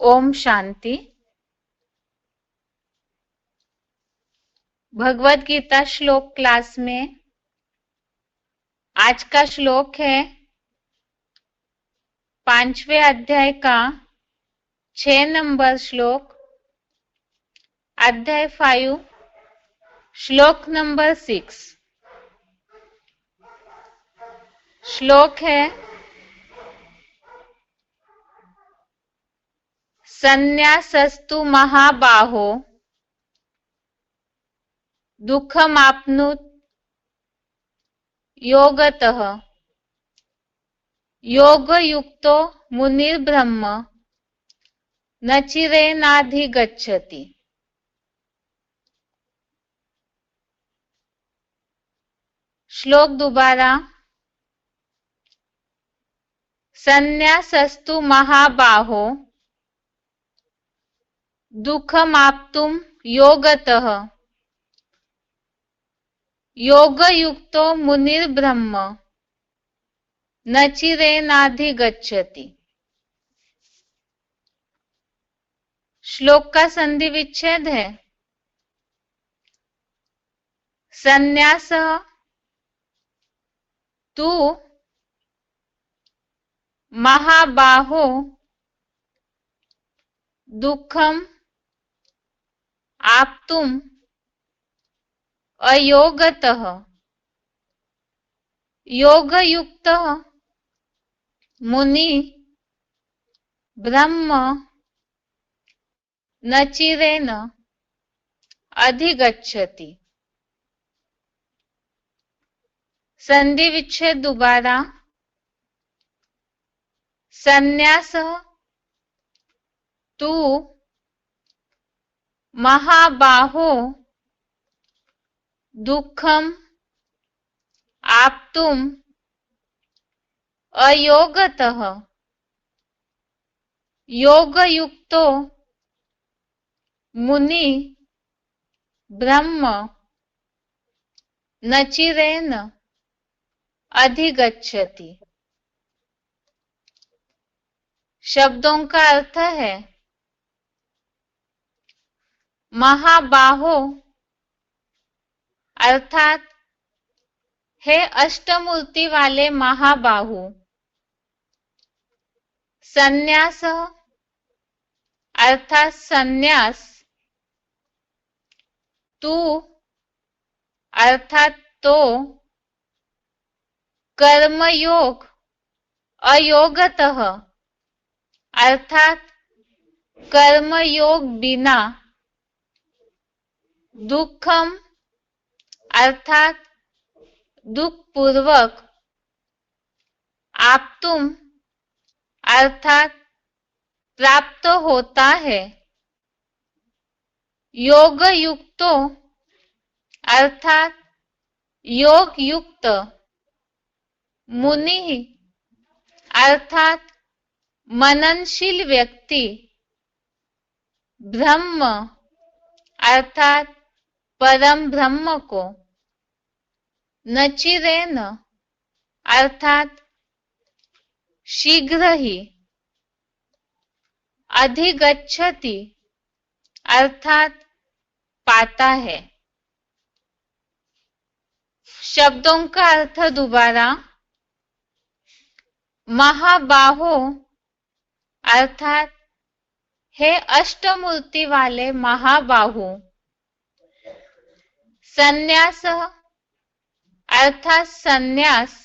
ओम शांति। भगवत गीता श्लोक क्लास में आज का श्लोक है 5वें अध्याय का 6 नंबर श्लोक, अध्याय 5, श्लोक नंबर 6। श्लोक है संन्यासस्तु महाबाहो दुःखमाप्नुत योगतः योगयुक्तो मुनिर्ब्रह्म न चिरेणाधिगच्छति। श्लोक दोबारा। संन्यासस्तु महाबाहो दुःखमाप्तुं योगतः योगयुक्तो मुनिर्ब्रह्म न चिरेणाधिगच्छति। श्लोक का संधि विच्छेद है संन्यास तु महाबाहो दुःखम आप्तुम अयोगतः योगयुक्तः मुनि ब्रह्म न चिरेण अधिगच्छति। संधि विच्छेद दोबारा। संन्यास तु महाबाहो दुःखम आप्तुम अयोगतः योगयुक्तो मुनि ब्रह्म न चिरेण अधिगच्छति। शब्दों का अर्थ है महाबाहो अर्थात हे अष्टमूर्ति वाले महाबाहु। संन्यास अर्थात संन्यास। तू अर्थात तो कर्मयोग अयोगतः अर्थात कर्मयोग बिना दुःखम अर्थात दुख पूर्वक आप्तुम अर्थात प्राप्त होता है योग युक्तो अर्थात योग युक्त मुनि अर्थात मननशील व्यक्ति ब्रह्म अर्थात परम ब्रह्म को न चिरेण अर्थात शीघ्र ही अधिगच्छति अर्थात पाता है। शब्दों का अर्थ दोबारा। महाबाहो अर्थात हे अष्टमूर्ति वाले महाबाहु। संन्यास अर्थात संन्यास।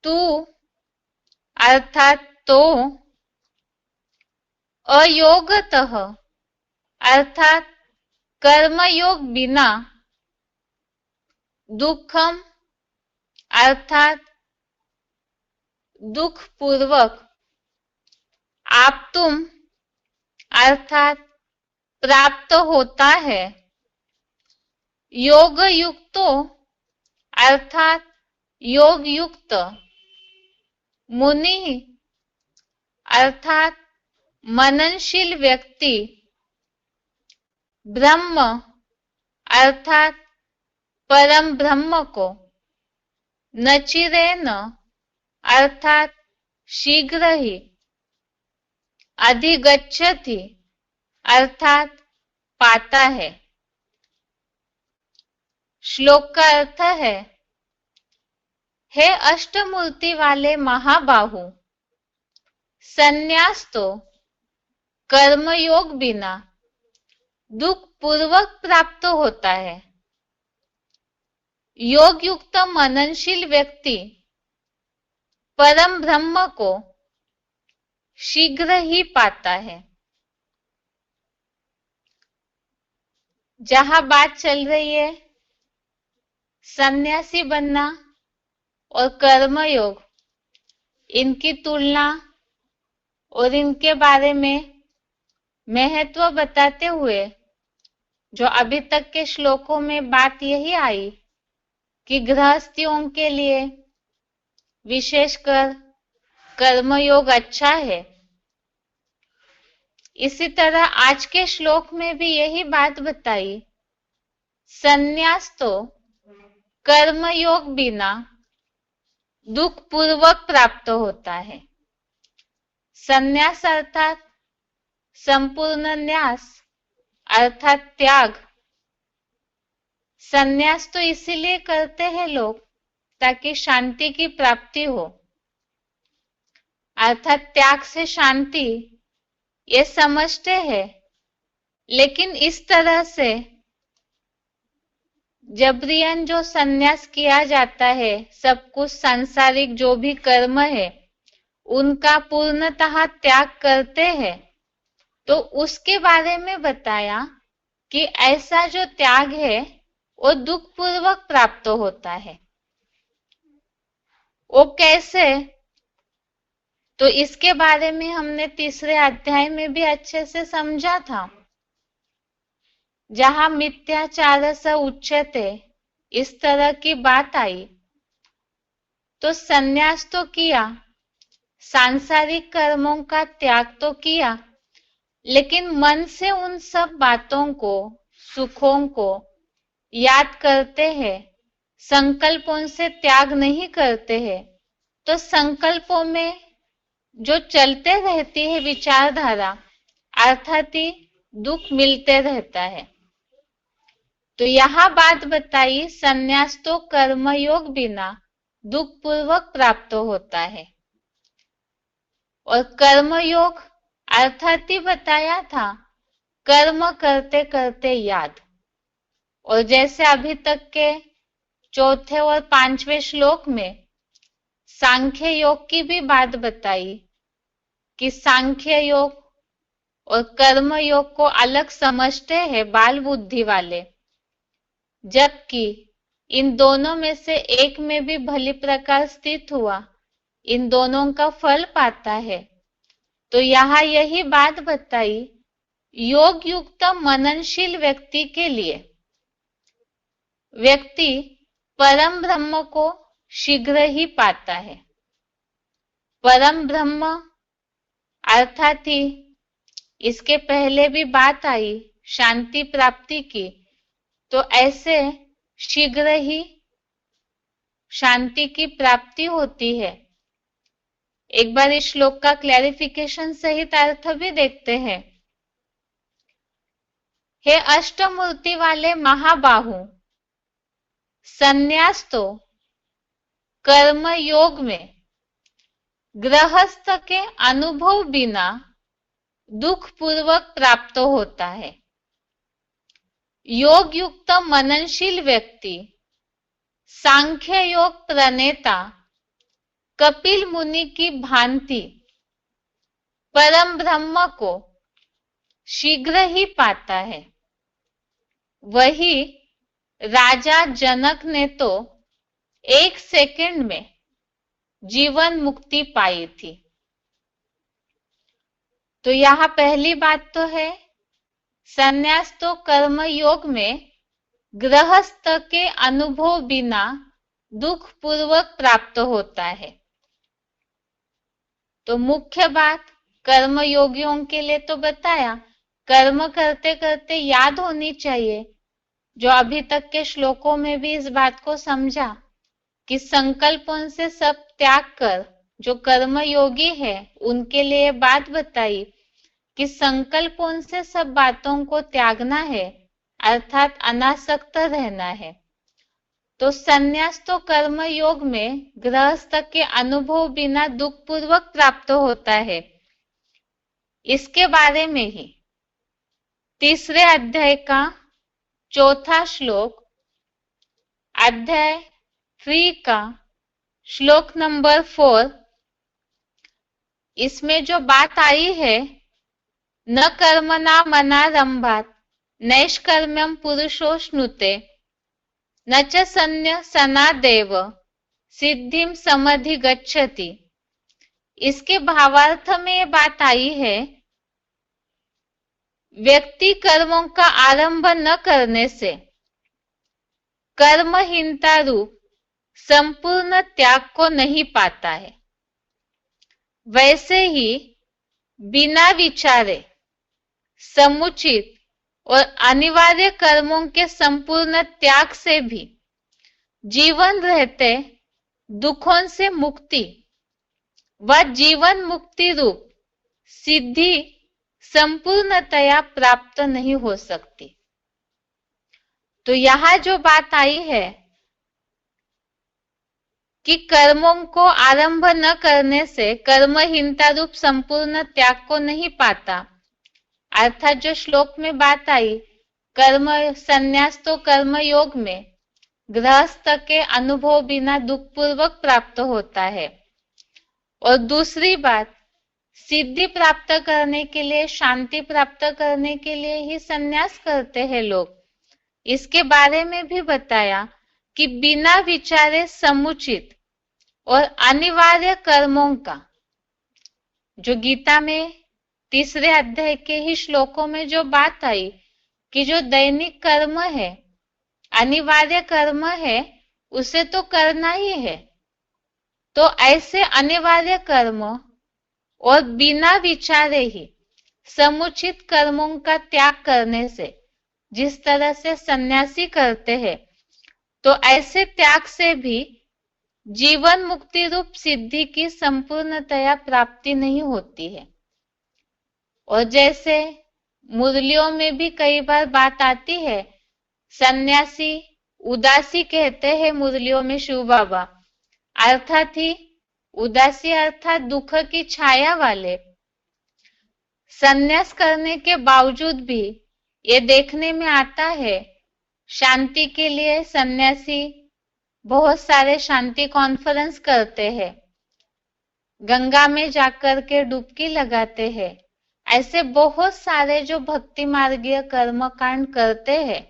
तू अर्थात तो अयोगतः अर्थात कर्मयोग बिना दुःखम अर्थात दुख पूर्वक आप्तुम अर्थात प्राप्त होता है योग युक्तो अर्थात योग युक्त मुनि अर्थात मननशील व्यक्ति ब्रह्म अर्थात परम ब्रह्म को न चिरेण अर्थात शीघ्र ही अधिगच्छति अर्थात पाता है। श्लोक का अर्थ है, हे अष्टमूर्ति वाले महाबाहु, संन्यास तो कर्मयोग बिना दुख पूर्वक प्राप्त होता है। योग युक्त मननशील व्यक्ति परम ब्रह्म को शीघ्र ही पाता है। जहां बात चल रही है सन्यासी बनना और कर्मयोग, इनकी तुलना और इनके बारे में महत्व बताते हुए जो अभी तक के श्लोकों में बात यही आई कि गृहस्थियों के लिए विशेषकर कर्मयोग अच्छा है। इसी तरह आज के श्लोक में भी यही बात बताई, संन्यास तो कर्मयोग बिना दुख पूर्वक प्राप्त होता है। संन्यास अर्थात संपूर्ण न्यास अर्थात त्याग। संन्यास तो इसीलिए करते हैं लोग ताकि शांति की प्राप्ति हो, अर्थात त्याग से शांति, ये समझते हैं। लेकिन इस तरह से जबरियन जो संन्यास किया जाता है, सब कुछ सांसारिक जो भी कर्म है उनका पूर्णतः त्याग करते हैं, तो उसके बारे में बताया कि ऐसा जो त्याग है वो दुख पूर्वक प्राप्त होता है। वो कैसे, तो इसके बारे में हमने तीसरे अध्याय में भी अच्छे से समझा था। जहां मिथ्याचार से उच्यते इस तरह की बात आई, तो संन्यास तो किया, सांसारिक कर्मों का त्याग तो किया, लेकिन मन से उन सब बातों को, सुखों को याद करते हैं, संकल्पों से त्याग नहीं करते हैं, तो संकल्पों में जो चलते रहती है विचारधारा, अर्थात ही दुख मिलते रहता है। तो यह बात बताई, संन्यास तो कर्मयोग बिना दुख पूर्वक प्राप्त होता है। और कर्मयोग अर्थात ही बताया था कर्म करते करते याद। और जैसे अभी तक के चौथे और पांचवें श्लोक में सांख्य योग की भी बात बताई कि सांख्य योग और कर्म योग को अलग समझते हैं बाल बुद्धि वाले, जबकि इन दोनों में से एक में भी भली प्रकार स्थित हुआ इन दोनों का फल पाता है। तो यहाँ यही बात बताई, योग युक्त मननशील व्यक्ति के लिए व्यक्ति परम ब्रह्म को शीघ्र ही पाता है। परम ब्रह्म अर्थात ही इसके पहले भी बात आई शांति प्राप्ति की, तो ऐसे शीघ्र ही शांति की प्राप्ति होती है। एक बार इस श्लोक का क्लैरिफिकेशन सहित अर्थ भी देखते हैं। हे अष्टमूर्ति वाले महाबाहु, संन्यास तो कर्म योग में गृहस्थ के अनुभव बिना दुख पूर्वक प्राप्त होता है। योग युक्त मननशील व्यक्ति सांख्य योग प्रणेता कपिल मुनि की भांति परम ब्रह्म को शीघ्र ही पाता है। वही राजा जनक ने तो 1 सेकंड में जीवन मुक्ति पाई थी। तो यहाँ पहली बात तो है, संन्यास तो कर्म योग में गृहस्थ के अनुभव बिना दुख पूर्वक प्राप्त होता है। तो मुख्य बात कर्म योगियों के लिए तो बताया, कर्म करते करते याद होनी चाहिए, जो अभी तक के श्लोकों में भी इस बात को समझा कि संकल्पों से सब त्याग कर जो कर्म योगी है उनके लिए बात बताई कि संकल्पों से सब बातों को त्यागना है, अर्थात अनासक्त रहना है। तो संन्यास तो कर्म योग में गृहस्थ के अनुभव बिना दुख पूर्वक प्राप्त होता है। इसके बारे में ही तीसरे अध्याय का चौथा श्लोक, अध्याय 3 का श्लोक नंबर 4, इसमें जो बात आई है, न कर्मणा मनारंभात् नैष्कर्म्यं पुरुषोऽश्नुते न च सन्न्यसनादेव सिद्धिं समधिगच्छति। इसके भावार्थ में ये बात आई है, व्यक्ति कर्मों का आरंभ न करने से कर्महीनता रूप संपूर्ण त्याग को नहीं पाता है। वैसे ही बिना विचारे समुचित और अनिवार्य कर्मों के संपूर्ण त्याग से भी जीवन रहते दुखों से मुक्ति व जीवन मुक्ति रूप सिद्धि संपूर्णतया प्राप्त नहीं हो सकती। तो यहाँ जो बात आई है कि कर्मों को आरंभ न करने से कर्महीनता रूप संपूर्ण त्याग को नहीं पाता, अर्थात जो श्लोक में बात आई, कर्म संन्यास तो कर्म योग में गृहस्थ के अनुभव बिना दुख पूर्वक प्राप्त होता है। और दूसरी बात, सिद्धि प्राप्त करने के लिए, शांति प्राप्त करने के लिए ही संन्यास करते हैं लोग। इसके बारे में भी बताया कि बिना विचारे समुचित और अनिवार्य कर्मों का, जो गीता में तीसरे अध्याय के ही श्लोकों में जो बात आई कि जो दैनिक कर्म है, अनिवार्य कर्म है, उसे तो करना ही है। तो ऐसे अनिवार्य कर्म और बिना विचारे ही समुचित कर्मों का त्याग करने से जिस तरह से सन्यासी करते हैं, तो ऐसे त्याग से भी जीवन मुक्ति रूप सिद्धि की संपूर्णतया प्राप्ति नहीं होती है। और जैसे मुरलियों में भी कई बार बात आती है, सन्यासी उदासी कहते हैं मुरलियों में शिव बाबा, अर्थात ही उदासी अर्थात दुख की छाया वाले। सन्यास करने के बावजूद भी ये देखने में आता है, शांति के लिए सन्यासी बहुत सारे शांति कॉन्फ्रेंस करते हैं, गंगा में जाकर के डुबकी लगाते हैं, ऐसे बहुत सारे जो भक्ति मार्गीय कर्म कांड करते हैं।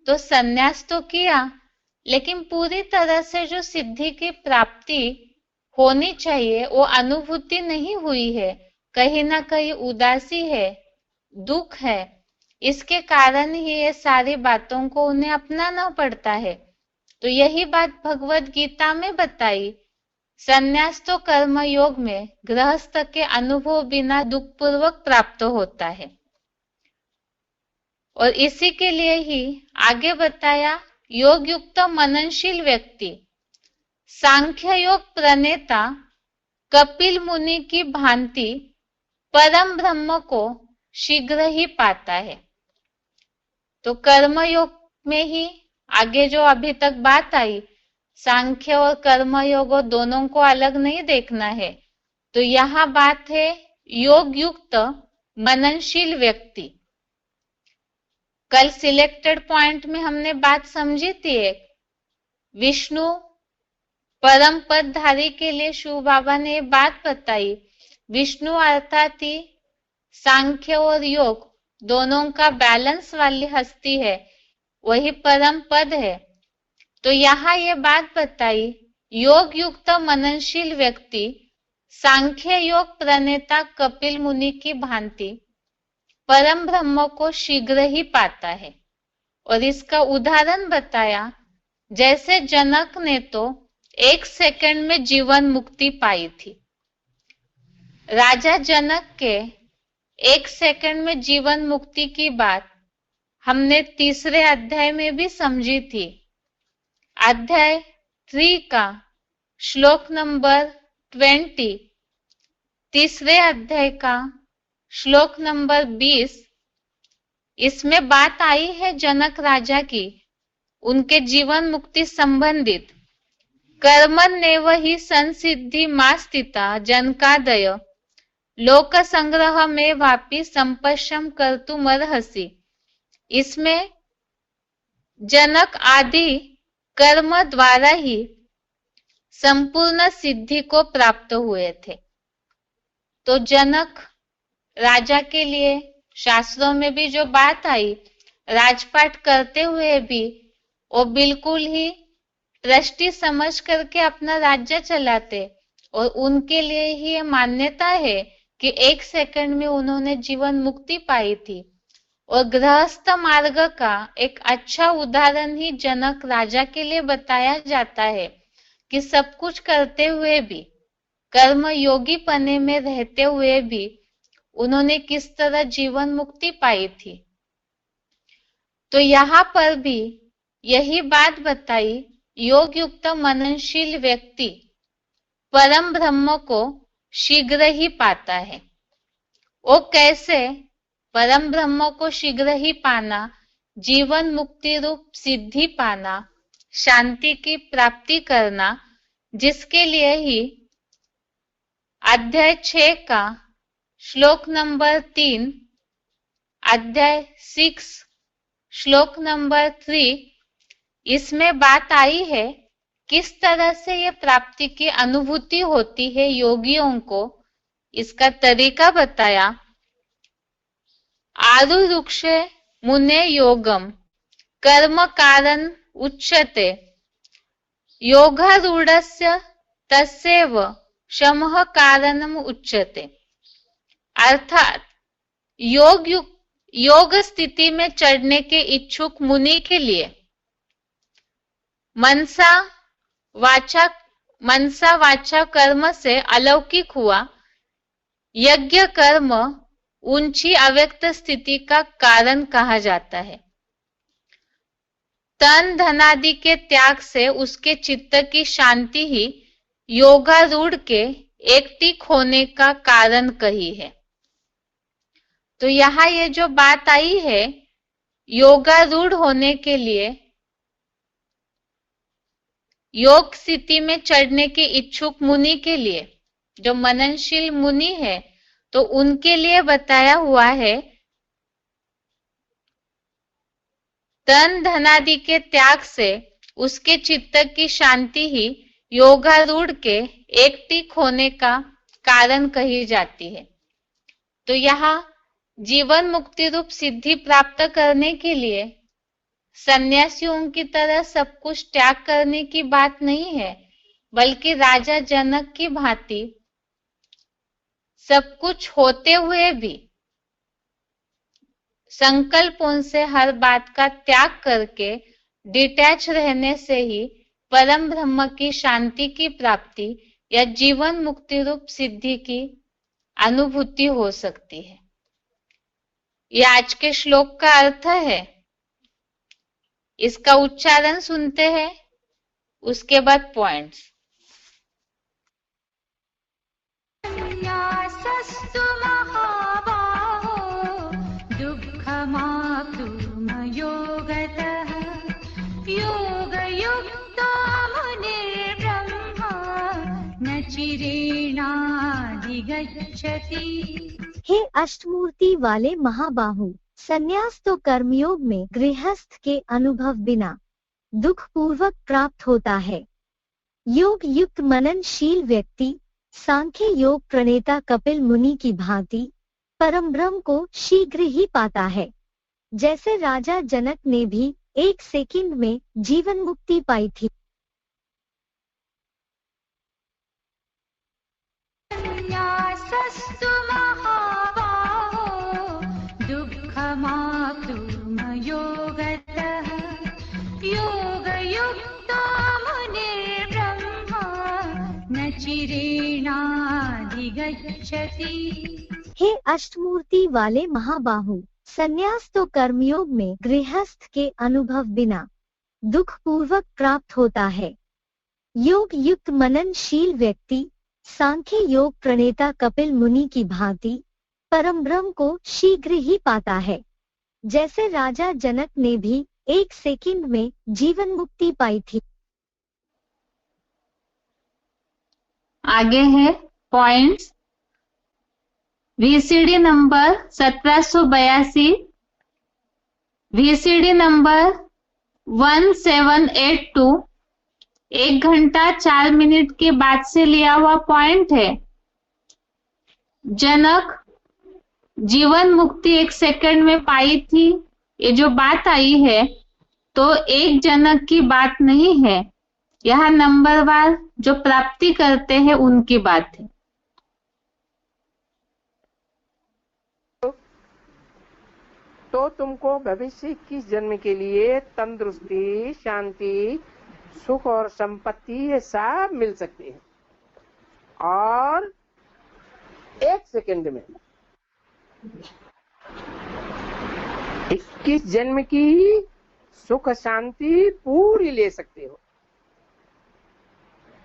तो सन्यास तो किया, लेकिन पूरी तरह से जो सिद्धि की प्राप्ति होनी चाहिए वो अनुभूति नहीं हुई है। कहीं ना कहीं उदासी है, दुख है, इसके कारण ही ये सारी बातों को उन्हें अपनाना पड़ता है। तो यही बात भगवत गीता में बताई, संन्यास तो कर्म योग में गृहस्थ के अनुभव बिना दुख पूर्वक प्राप्त होता है। और इसी के लिए ही आगे बताया, योग युक्त मननशील व्यक्ति सांख्य योग प्रणेता कपिल मुनि की भांति परम ब्रह्म को शीघ्र ही पाता है। तो कर्म योग में ही आगे जो अभी तक बात आई, सांख्य और कर्म योग दोनों को अलग नहीं देखना है। तो यहाँ बात है योग युक्त मननशील व्यक्ति। कल सिलेक्टेड पॉइंट में हमने बात समझी थी, एक विष्णु परम पदधारी के लिए शिव बाबा ने बात बताई, विष्णु अर्थात ही सांख्य और योग दोनों का बैलेंस वाली हस्ती है, वही परम पद है। तो यहाँ ये बात बताई, योग युक्त मननशील व्यक्ति सांख्य योग प्रणेता कपिल मुनि की भांति परम ब्रह्म को शीघ्र ही पाता है। और इसका उदाहरण बताया, जैसे जनक ने तो 1 सेकंड में जीवन मुक्ति पाई थी। राजा जनक के 1 सेकंड में जीवन मुक्ति की बात हमने तीसरे अध्याय में भी समझी थी। अध्याय 3 का श्लोक नंबर 20, तीसरे अध्याय का श्लोक नंबर 20, इसमें बात आई है जनक राजा की, उनके जीवन मुक्ति संबंधित। कर्मण्येव हि संसिद्धि मास्तिता जनकादय लोक संग्रह में वापि संपश्यम कर्तुमर्हसि। इसमें जनक आदि कर्म द्वारा ही संपूर्ण सिद्धि को प्राप्त हुए थे। तो जनक राजा के लिए शास्त्रों में भी जो बात आई, राजपाट करते हुए भी वो बिल्कुल ही दृष्टि समझ करके अपना राज्य चलाते, और उनके लिए ही ये मान्यता है कि 1 सेकंड में उन्होंने जीवन मुक्ति पाई थी। और गृहस्थ मार्ग का एक अच्छा उदाहरण ही जनक राजा के लिए बताया जाता है कि सब कुछ करते हुए भी, कर्म योगी पने में रहते हुए भी उन्होंने किस तरह जीवन मुक्ति पाई थी। तो यहाँ पर भी यही बात बताई, योग युक्त मननशील व्यक्ति परम ब्रह्म को शीघ्र ही पाता है। वो कैसे परम ब्रह्म को शीघ्र ही पाना, जीवन मुक्ति रूप सिद्धि पाना, शांति की प्राप्ति करना, जिसके लिए ही अध्याय 6 का श्लोक नंबर 3, अध्याय 6 श्लोक नंबर 3, इसमें बात आई है किस तरह से ये प्राप्ति की अनुभूति होती है योगियों को। इसका तरीका बताया। आरुरुक्षे मुने योगम कर्म कारण उच्यते योगारूढ़स्य तस्यैव शमः कारणम उच्यते। अर्थात योग स्थिति में चढ़ने के इच्छुक मुनि के लिए मनसा वाचा कर्म से अलौकिक हुआ यज्ञ कर्म ऊंची अव्यक्त स्थिति का कारण कहा जाता है। तन धनादि के त्याग से उसके चित्त की शांति ही योगारूढ़ के एकटिक होने का कारण कही है। तो यहाँ ये जो बात आई है, योगारूढ़ होने के लिए, योग स्थिति में चढ़ने के इच्छुक मुनि के लिए, जो मननशील मुनि है, तो उनके लिए बताया हुआ है तन धनादि के त्याग से उसके चित्त की शांति ही योगारूढ़ के एकटिक होने का कारण कही जाती है। तो यहाँ जीवन मुक्ति रूप सिद्धि प्राप्त करने के लिए सन्यासियों की तरह सब कुछ त्याग करने की बात नहीं है, बल्कि राजा जनक की भांति सब कुछ होते हुए भी संकल्पों से हर बात का त्याग करके डिटैच रहने से ही परम ब्रह्म की शांति की प्राप्ति या जीवन मुक्ति रूप सिद्धि की अनुभूति हो सकती है। यह आज के श्लोक का अर्थ है। इसका उच्चारण सुनते हैं, उसके बाद पॉइंट्स। संन्यासस्तु महाबाहो दुःखमाप्तुमयोगतः योगयुक्तो मुनिर्ब्रह्मा न चिरेणाधिगच्छति। हे अष्टमूर्ति वाले महाबाहु, संन्यास तो कर्मयोग में गृहस्थ के अनुभव बिना दुख पूर्वक प्राप्त होता है। योग युक्त मननशील व्यक्ति सांख्य योग प्रणेता कपिल मुनि की भांति परम ब्रह्म को शीघ्र ही पाता है। जैसे राजा जनक ने भी 1 सेकंड में जीवन मुक्ति पाई थी। संन्यासस्तु महाबाहो दुःखमाप्तुमयोगतः योगयुक्तो मुनिर्ब्रह्मा न चिरेणाधिगच्छति। हे अष्टमूर्ति वाले महाबाहु, संन्यास तो कर्मयोग में गृहस्थ के अनुभव बिना दुख पूर्वक प्राप्त होता है। योग युक्त मननशील व्यक्ति सांख्य योग प्रणेता कपिल मुनि की भांति परम ब्रह्म को शीघ्र ही पाता है। जैसे राजा जनक ने भी 1 सेकंड में जीवन मुक्ति पाई थी। आगे है points. VCD number 1782, VCD number 1782 1 घंटा 4 मिनट के बाद से लिया हुआ पॉइंट है। जनक जीवन मुक्ति 1 सेकंड में पाई थी, ये जो बात आई है तो एक जनक की बात नहीं है, यह नंबरवार जो प्राप्ति करते हैं उनकी बात है। तो तुमको भविष्य 21 जन्म के लिए तंदुरुस्ती, शांति, सुख और संपत्ति ये सब मिल सकती है, और 1 सेकंड में 21 जन्म की सुख शांति पूरी ले सकते हो।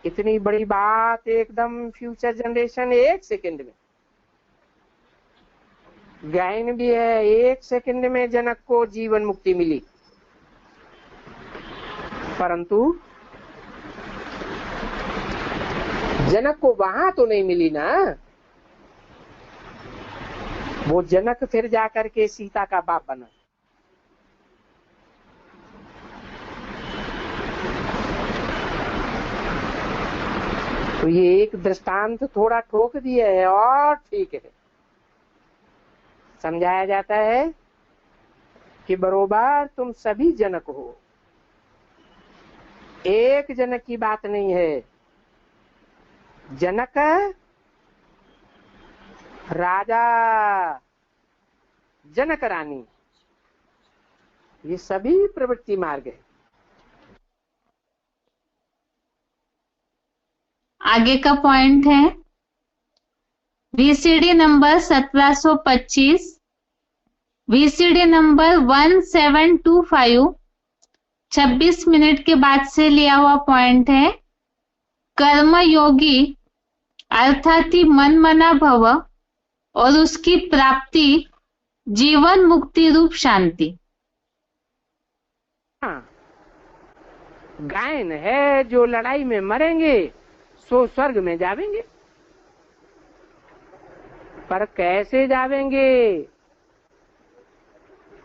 इतनी बड़ी बात एकदम फ्यूचर जनरेशन 1 सेकंड में। गायन भी है, 1 सेकंड में जनक को जीवन मुक्ति मिली, परंतु जनक को वहां तो नहीं मिली ना। वो जनक फिर जाकर के सीता का बाप बना। तो ये एक दृष्टांत थोड़ा ठोक दिया है और ठीक है, समझाया जाता है कि बरोबर तुम सभी जनक हो, एक जनक की बात नहीं है। जनक, राजा, जनक रानी, ये सभी प्रवृत्ति मार्ग है। आगे का पॉइंट है VCD number 1725, VCD number 1725 26 minute के बाद से लिया हुआ पॉइंट है। कर्म योगी अर्थात ही मन मना भव और उसकी प्राप्ति जीवन मुक्ति रूप शांति। हाँ, गायन है, जो लड़ाई में मरेंगे सो स्वर्ग में जावेंगे, पर कैसे जावेंगे?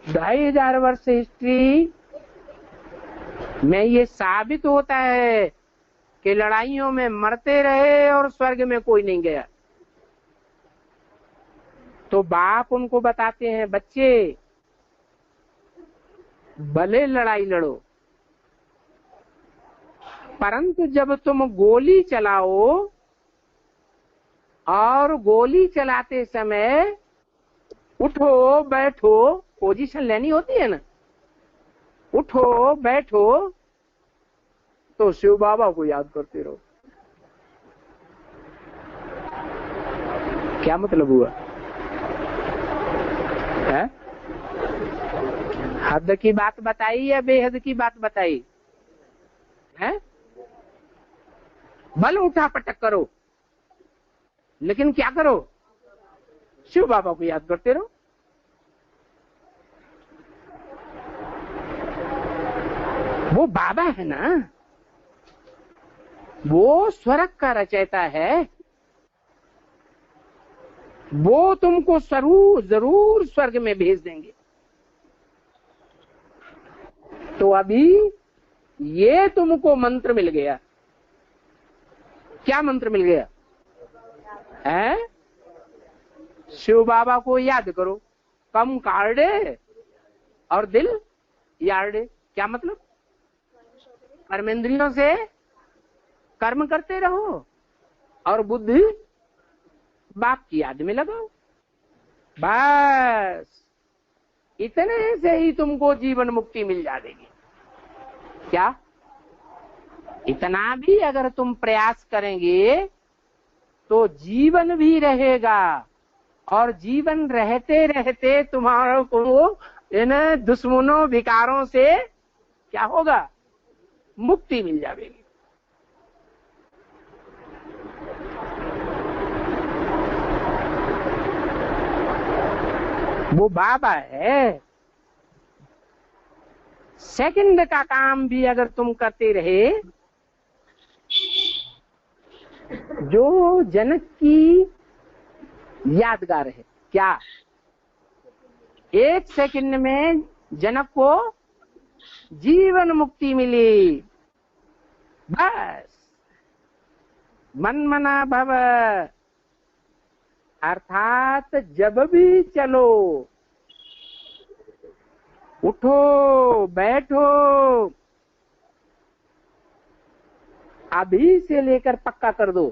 2500 वर्ष हिस्ट्री में ये साबित होता है कि लड़ाइयों में मरते रहे और स्वर्ग में कोई नहीं गया। तो बाप उनको बताते हैं, बच्चे भले लड़ाई लड़ो, परंतु जब तुम गोली चलाओ और गोली चलाते समय उठो बैठो, पोजीशन लेनी होती है ना, उठो बैठो, तो शिव बाबा को याद करते रहो। क्या मतलब हुआ है? हद की बात बताई या बेहद की बात बताई है? बल उठा पटक करो, लेकिन क्या करो? शिव बाबा को याद करते रहो। वो बाबा है ना, वो स्वर्ग का रचयिता है, वो तुमको जरूर स्वर्ग में भेज देंगे। तो अभी ये तुमको मंत्र मिल गया। क्या मंत्र मिल गया है? शिव बाबा को याद करो, कम कार्डे और दिल यार्डे। क्या मतलब? कर्मेंद्रियों से कर्म करते रहो और बुद्धि बाप की याद में लगाओ। बस इतने से ही तुमको जीवन मुक्ति मिल जाएगी। क्या? इतना भी अगर तुम प्रयास करेंगे तो जीवन भी रहेगा, और जीवन रहते रहते तुम्हारों को इन दुश्मनों विकारों से क्या होगा? मुक्ति मिल जाएगी। वो बाबा है। सेकंड का काम भी अगर तुम करते रहे, जो जनक की यादगार है, क्या 1 सेकंड में जनक को जीवन मुक्ति मिली। बस मनमना भव, अर्थात जब भी चलो, उठो बैठो, अभी से लेकर पक्का कर दो।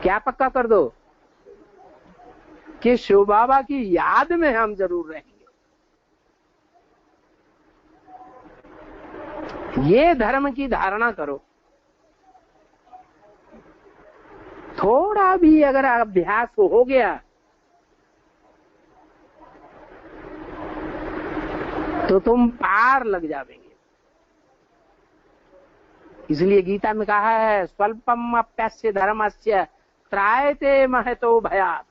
क्या पक्का कर दो? कि शिव बाबा की याद में हम जरूर रहेंगे। ये धर्म की धारणा करो। थोड़ा भी अगर अभ्यास हो गया तो तुम पार लग जाओगे। इसलिए गीता में कहा है, स्वल्पम अप्यस्य धर्मस्य त्रायते महतो भयात्।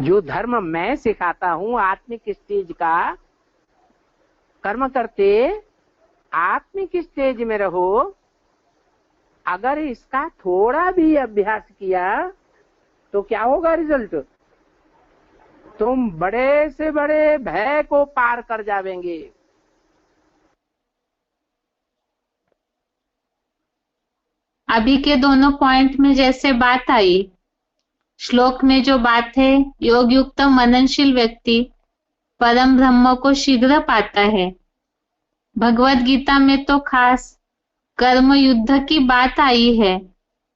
जो धर्म मैं सिखाता हूँ आत्मिक स्टेज का, कर्म करते आत्मिक स्टेज में रहो। अगर इसका थोड़ा भी अभ्यास किया तो क्या होगा रिजल्ट? तुम बड़े से बड़े भय को पार कर जावेंगे। अभी के दोनों पॉइंट में जैसे बात आई, श्लोक में जो बात है, योग युक्त मननशील व्यक्ति परम ब्रह्म को शीघ्र पाता है। भगवत गीता में तो खास कर्म युद्ध की बात आई है,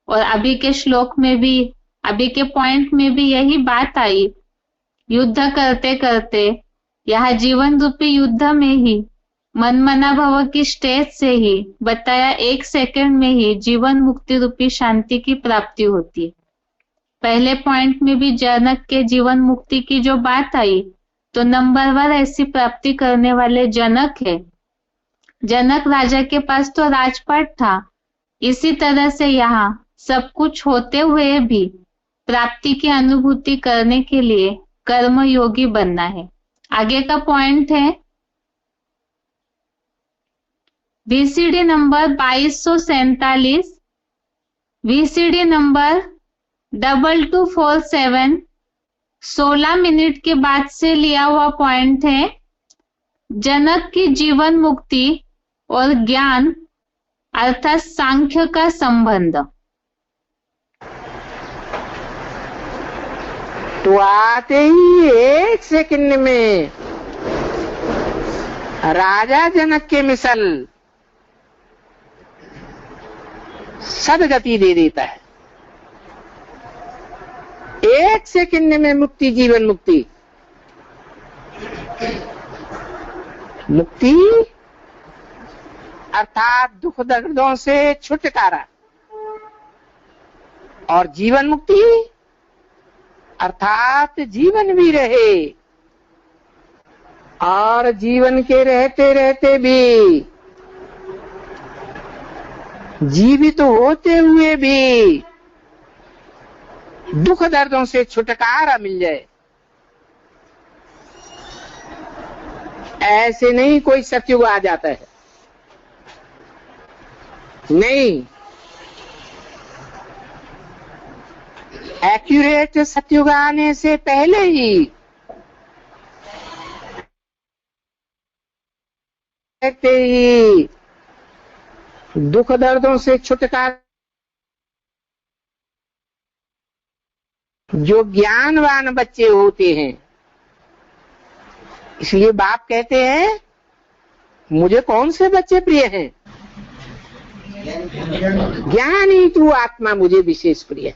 और अभी के श्लोक में भी, अभी के पॉइंट में भी यही बात आई। युद्ध करते करते यह जीवन रूपी युद्ध में ही, मनमना भव की स्टेज से ही बताया 1 सेकंड में ही जीवन मुक्ति रूपी शांति की प्राप्ति होती है। पहले पॉइंट में भी जनक के जीवन मुक्ति की जो बात आई, तो नंबर 1 ऐसी प्राप्ति करने वाले जनक है। जनक राजा के पास तो राजपाट था। इसी तरह से यहाँ सब कुछ होते हुए भी प्राप्ति की अनुभूति करने के लिए कर्म योगी बनना है। आगे का पॉइंट है VCD number 2247, VCD number 2247, 16 minute के बाद से लिया हुआ पॉइंट है। जनक की जीवन मुक्ति और ज्ञान अर्थात सांख्य का संबंध। तो आते ही 1 सेकंड में राजा जनक के मिसल सदगति दे देता है। 1 सेकंड में मुक्ति, जीवन मुक्ति। मुक्ति अर्थात दुख दर्दों से छुटकारा, और जीवन मुक्ति अर्थात जीवन भी रहे, और जीवन के रहते रहते भी, जीवित होते हुए भी दुख दर्दों से छुटकारा मिल जाए। ऐसे नहीं कोई सतयुग आ जाता है, नहीं। एक्यूरेट सतयुग आने से पहले ही दुख दर्दों से छुटकारा, जो ज्ञानवान बच्चे होते हैं। इसलिए बाप कहते हैं, मुझे कौन से बच्चे प्रिय हैं? ज्ञानी तू आत्मा मुझे विशेष प्रिय है।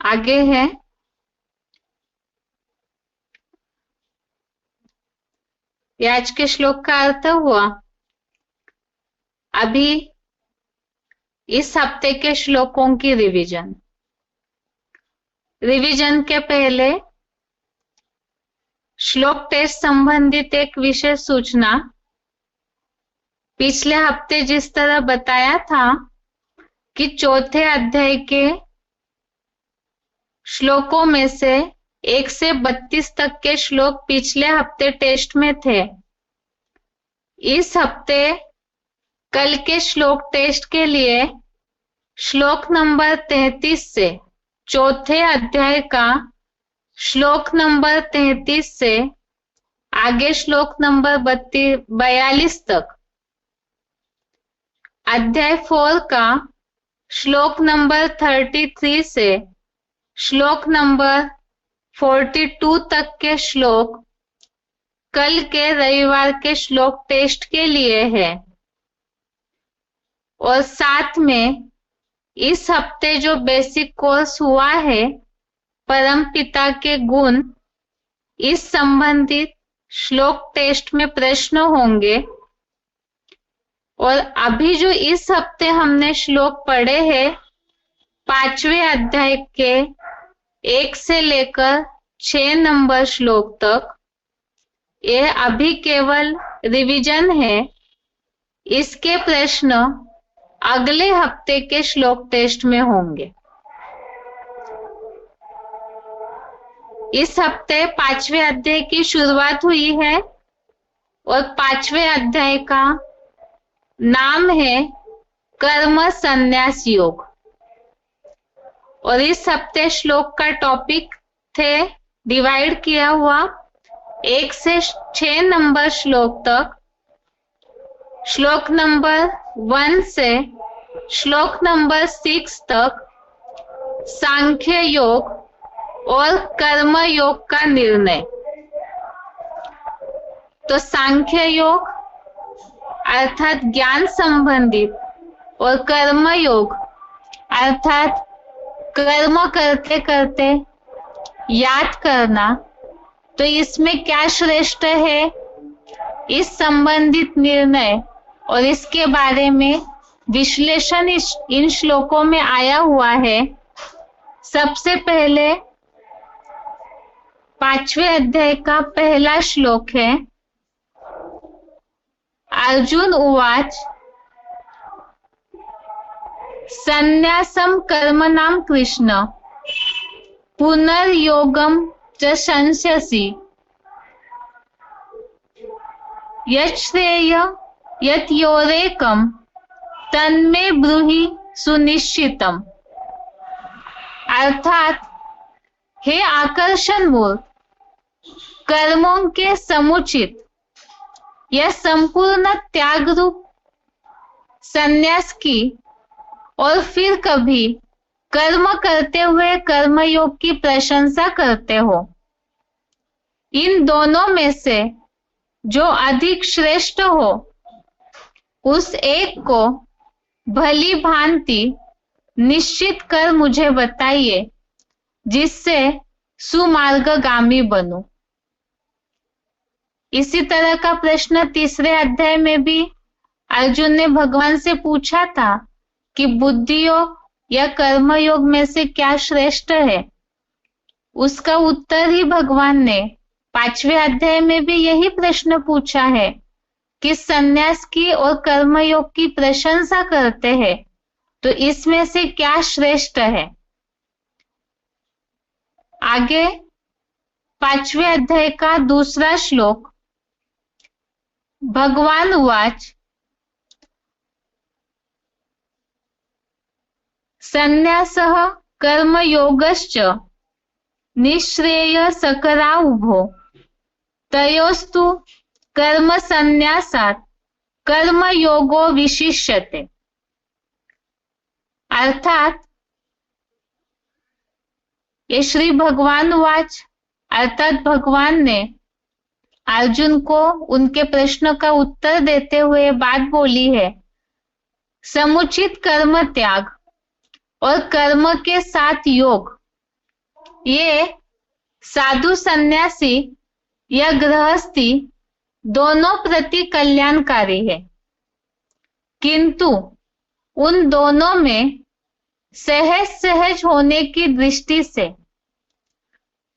आगे है ये आज के श्लोक का अर्थ हुआ। अभी इस हफ्ते के श्लोकों की रिवीजन के पहले श्लोक टेस्ट संबंधित एक विशेष सूचना। पिछले हफ्ते जिस तरह बताया था कि चौथे अध्याय के श्लोकों में से 1 से 32 तक के श्लोक पिछले हफ्ते टेस्ट में थे। इस हफ्ते कल के श्लोक टेस्ट के लिए श्लोक नंबर 33 से चौथे अध्याय का श्लोक नंबर 33 से आगे श्लोक नंबर 42 तक, अध्याय 4 का श्लोक नंबर 33 से श्लोक नंबर 42 तक के श्लोक कल के रविवार के श्लोक टेस्ट के लिए है। और साथ में इस हफ्ते जो बेसिक कोर्स हुआ है परम पिता के गुण, इस संबंधित श्लोक टेस्ट में प्रश्न होंगे। और अभी जो इस हफ्ते हमने श्लोक पढ़े हैं 5वें अध्याय के 1 से लेकर 6 नंबर श्लोक तक, ये अभी केवल रिवीजन है। इसके प्रश्न अगले हफ्ते के श्लोक टेस्ट में होंगे। इस हफ्ते 5वें अध्याय की शुरुआत हुई है और 5वें अध्याय का नाम है कर्म संन्यास योग। और इस हफ्ते श्लोक का टॉपिक थे डिवाइड किया हुआ 1 से 6 नंबर श्लोक तक। श्लोक नंबर 1 से श्लोक नंबर 6 तक सांख्य योग और कर्म योग का निर्णय। तो सांख्य योग अर्थात ज्ञान संबंधित और कर्म योग अर्थात कर्म करते करते याद करना, तो इसमें क्या श्रेष्ठ है, इस संबंधित निर्णय और इसके बारे में विश्लेषण इन श्लोकों में आया हुआ है। सबसे पहले 5वें अध्याय का पहला श्लोक है। अर्जुन उवाच संन्यासम कर्मणां कृष्ण पुनर्योगम च संस्यसि यच्छ्रेय यत्योरेकम तन्मे ब्रूहि सुनिश्चितम। अर्थात, हे आकर्षण मूर्त, कर्मों के समुचित या संपूर्ण त्याग रूप संन्यास की और फिर कभी कर्म करते हुए कर्मयोग की प्रशंसा करते हो। इन दोनों में से जो अधिक श्रेष्ठ हो उस एक को भली भांति निश्चित कर मुझे बताइए, जिससे सुमार्गगामी बनूं। इसी तरह का प्रश्न 3रे अध्याय में भी अर्जुन ने भगवान से पूछा था कि बुद्धि योग या कर्मयोग में से क्या श्रेष्ठ है। उसका उत्तर ही भगवान ने 5वें अध्याय में भी यही प्रश्न पूछा है कि संन्यास की और कर्मयोग की प्रशंसा करते हैं, तो इसमें से क्या श्रेष्ठ है। आगे 5वें अध्याय का दूसरा श्लोक। भगवान उवाच संन्यासः कर्मयोगश्च निःश्रेयसकरा उभो तयोस्तु कर्म संन्यासात् कर्मयोगो विशिष्यते। अर्थात, ये श्री भगवान वाच अर्थात भगवान ने अर्जुन को उनके प्रश्न का उत्तर देते हुए बात बोली है। समुचित कर्म त्याग और कर्म के साथ योग, ये साधु सन्यासी या गृहस्थी दोनों प्रति कल्याणकारी है, किंतु उन दोनों में सहज सहज होने की दृष्टि से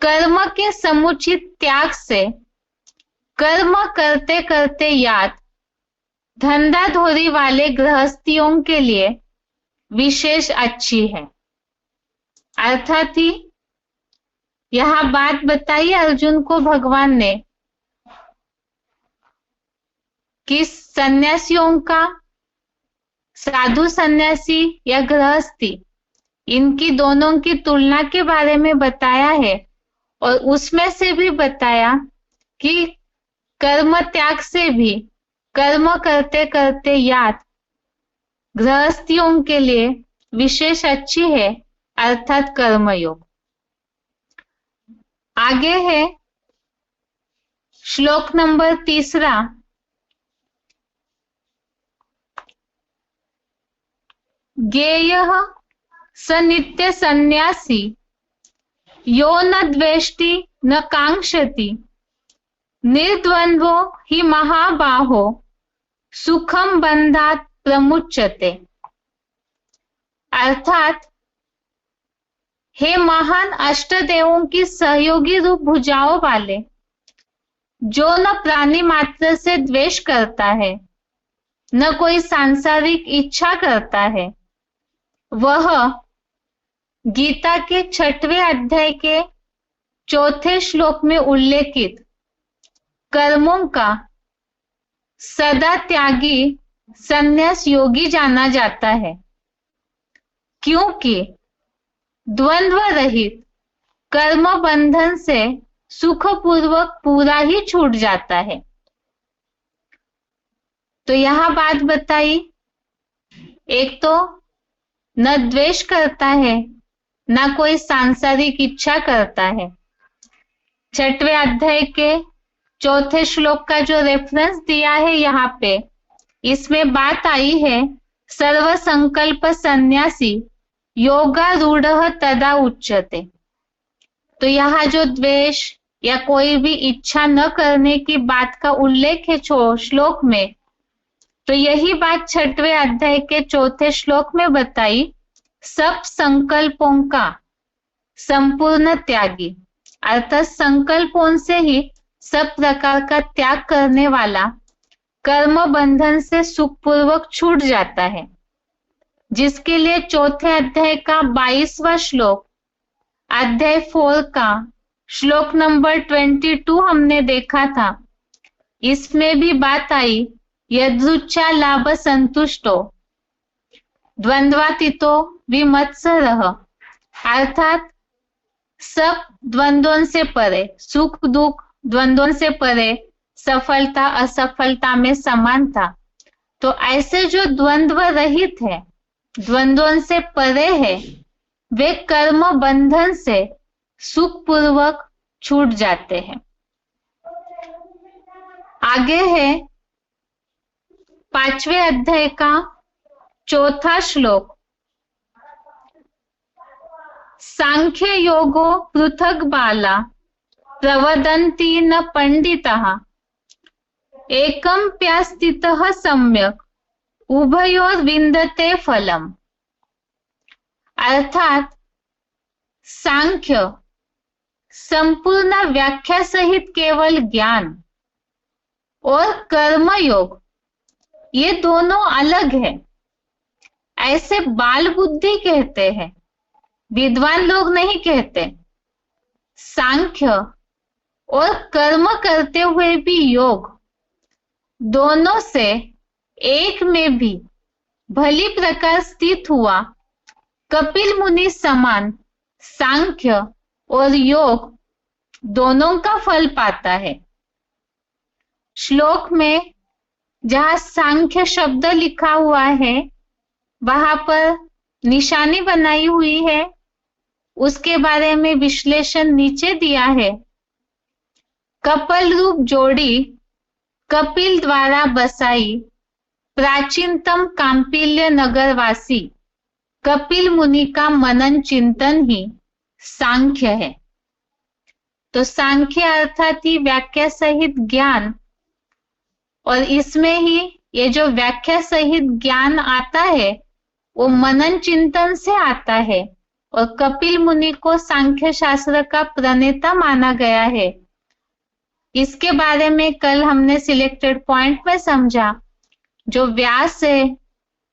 कर्म के समुचित त्याग से कर्म करते करते याद धंधाधोरी वाले गृहस्थियों के लिए विशेष अच्छी है। अर्थात ही यह बात बताई अर्जुन को भगवान ने कि सन्यासियों का, साधु सन्यासी या गृहस्थी, इनकी दोनों की तुलना के बारे में बताया है और उसमें से भी बताया कि कर्म त्याग से भी कर्म करते करते याद गृहस्थियों के लिए विशेष अच्छी है, अर्थात कर्मयोग। आगे है श्लोक नंबर 3। ज्ञेयः स नित्य सन्यासी यो न द्वेष्टि न कांक्षति निर्द्वंद्वो हि महाबाहो सुखम बंधात प्रमुच्यते। अर्थात हे महान अष्टदेवों की सहयोगी रूप भुजाओं वाले, जो न प्राणी मात्र से द्वेष करता है न कोई सांसारिक इच्छा करता है, वह गीता के 6वें अध्याय के 4थे श्लोक में उल्लेखित कर्मों का सदा त्यागी संन्यास योगी जाना जाता है, क्योंकि द्वंद्व रहित कर्म बंधन से सुखपूर्वक पूरा ही छूट जाता है। तो यह बात बताई, एक तो न द्वेष करता है न कोई सांसारिक इच्छा करता है। 6वें अध्याय के 4थे श्लोक का जो रेफरेंस दिया है यहाँ पे, इसमें बात आई है सर्व संकल्प सन्यासी योगारूढ़ तदा उच्यते। तो यहाँ जो द्वेष या कोई भी इच्छा न करने की बात का उल्लेख है श्लोक में, तो यही बात 6वें अध्याय के 4थे श्लोक में बताई, सब संकल्पों का संपूर्ण त्यागी, अर्थात संकल्पों से ही सब प्रकार का त्याग करने वाला कर्म बंधन से सुखपूर्वक छूट जाता है, जिसके लिए 4थे अध्याय का 22वां श्लोक, अध्याय 4 का श्लोक नंबर 22 हमने देखा था। इसमें भी बात आई, यदृच्छा लाभ संतुष्टो द्वंद्वातीतो विमत्सरः, अर्थात सब द्वंद्वों से परे, सुख दुख द्वंद्वों से परे, सफलता असफलता में समानता। तो ऐसे जो द्वंद्व रहित है, द्वंद्वों से परे है, वे कर्म बंधन से सुखपूर्वक छूट जाते हैं। आगे है 5वें अध्याय का 4था श्लोक, सांख्य योगो पृथक बाला प्रवदन्ति न पंडितः एकम प्यास्थितः सम्यक उभयोर विन्दते फलम। अर्थात सांख्य संपूर्ण व्याख्या सहित केवल ज्ञान और कर्मयोग, ये दोनों अलग है, ऐसे बाल बुद्धि कहते हैं, विद्वान लोग नहीं कहते। सांख्य और कर्म करते हुए भी योग, दोनों से एक में भी भली प्रकार स्थित हुआ कपिल मुनि समान सांख्य और योग दोनों का फल पाता है। श्लोक में जहां सांख्य शब्द लिखा हुआ है, वहां पर निशानी बनाई हुई है, उसके बारे में विश्लेषण नीचे दिया है। कपल रूप जोड़ी कपिल द्वारा बसाई प्राचीनतम कांपिल्य नगरवासी कपिल मुनि का मनन चिंतन ही सांख्य है। तो सांख्य अर्थात ही व्याख्या सहित ज्ञान, और इसमें ही ये जो व्याख्या सहित ज्ञान आता है वो मनन चिंतन से आता है, और कपिल मुनि को सांख्य शास्त्र का प्रणेता माना गया है। इसके बारे में कल हमने सिलेक्टेड पॉइंट में समझा जो व्यास है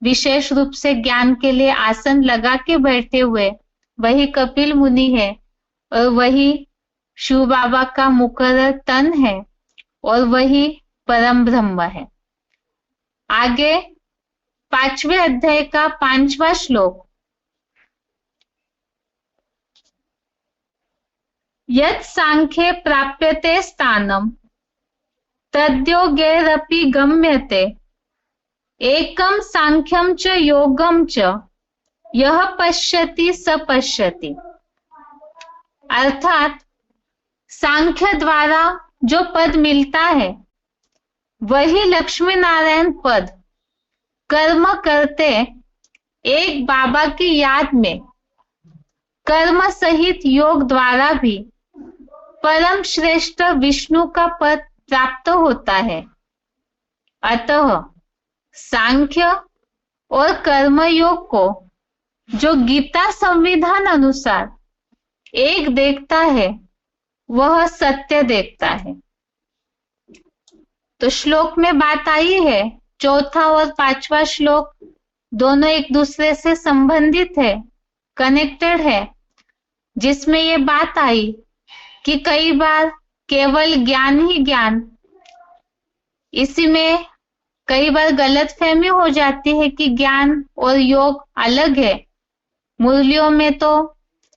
विशेष रूप से ज्ञान के लिए आसन लगा के बैठे हुए, वही कपिल मुनि है और वही शिव बाबा का मुकर्रर तन है और वही परम ब्रह्म है। आगे 5वें अध्याय का 5वां श्लोक। यत् सांख्ये प्राप्यते स्थानम तद्योगैरपि गम्यते एकम सांख्यम च योगम च यह पश्यति स पश्यति। अर्थात सांख्य द्वारा जो पद मिलता है वही लक्ष्मी नारायण पद कर्म करते एक बाबा की याद में कर्म सहित योग द्वारा भी परम श्रेष्ठ विष्णु का पद प्राप्त होता है। अतः सांख्य और कर्म योग को जो गीता संविधान अनुसार एक देखता है वह सत्य देखता है। तो श्लोक में बात आई है, चौथा और 5वां श्लोक दोनों एक दूसरे से संबंधित है, कनेक्टेड है, जिसमें ये बात आई कि कई बार केवल ज्ञान ही ज्ञान, इसी में कई बार गलतफहमी हो जाती है कि ज्ञान और योग अलग है। मुरलियों में तो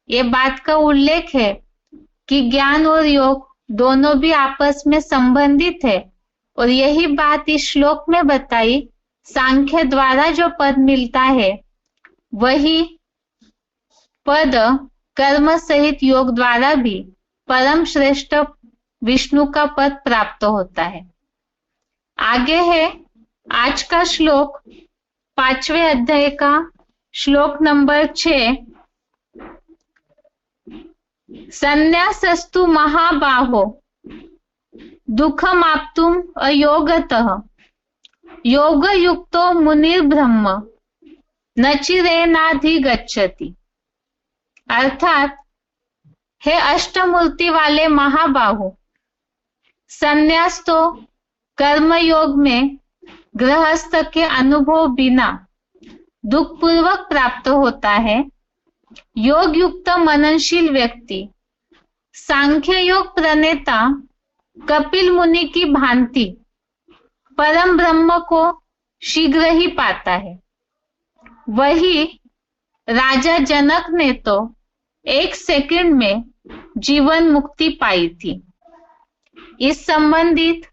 ये बात का उल्लेख है कि ज्ञान और योग दोनों भी आपस में संबंधित है और यही बात इस श्लोक में बताई। सांख्य द्वारा जो पद मिलता है वही पद कर्म सहित योग द्वारा भी परम श्रेष्ठ विष्णु का पद प्राप्त होता है। आगे है आज का श्लोक 5वें अध्याय का श्लोक नंबर 6। संन्यासस्तु महाबाहो दुःखमाप्तुम् अयोगतः योगयुक्तो मुनिर्ब्रह्म न चिरेणाधिगच्छति। अर्थात हे अष्टमूर्ति वाले महाबाहु, संन्यास तो कर्मयोग में गृहस्थ के अनुभव बिना दुख पूर्वक प्राप्त होता है। योग युक्त मननशील व्यक्ति सांख्य योग प्रणेता कपिल मुनि की भांति परम ब्रह्म को शीघ्र ही पाता है। वही राजा जनक ने तो 1 सेकंड में जीवन मुक्ति पाई थी। इस संबंधित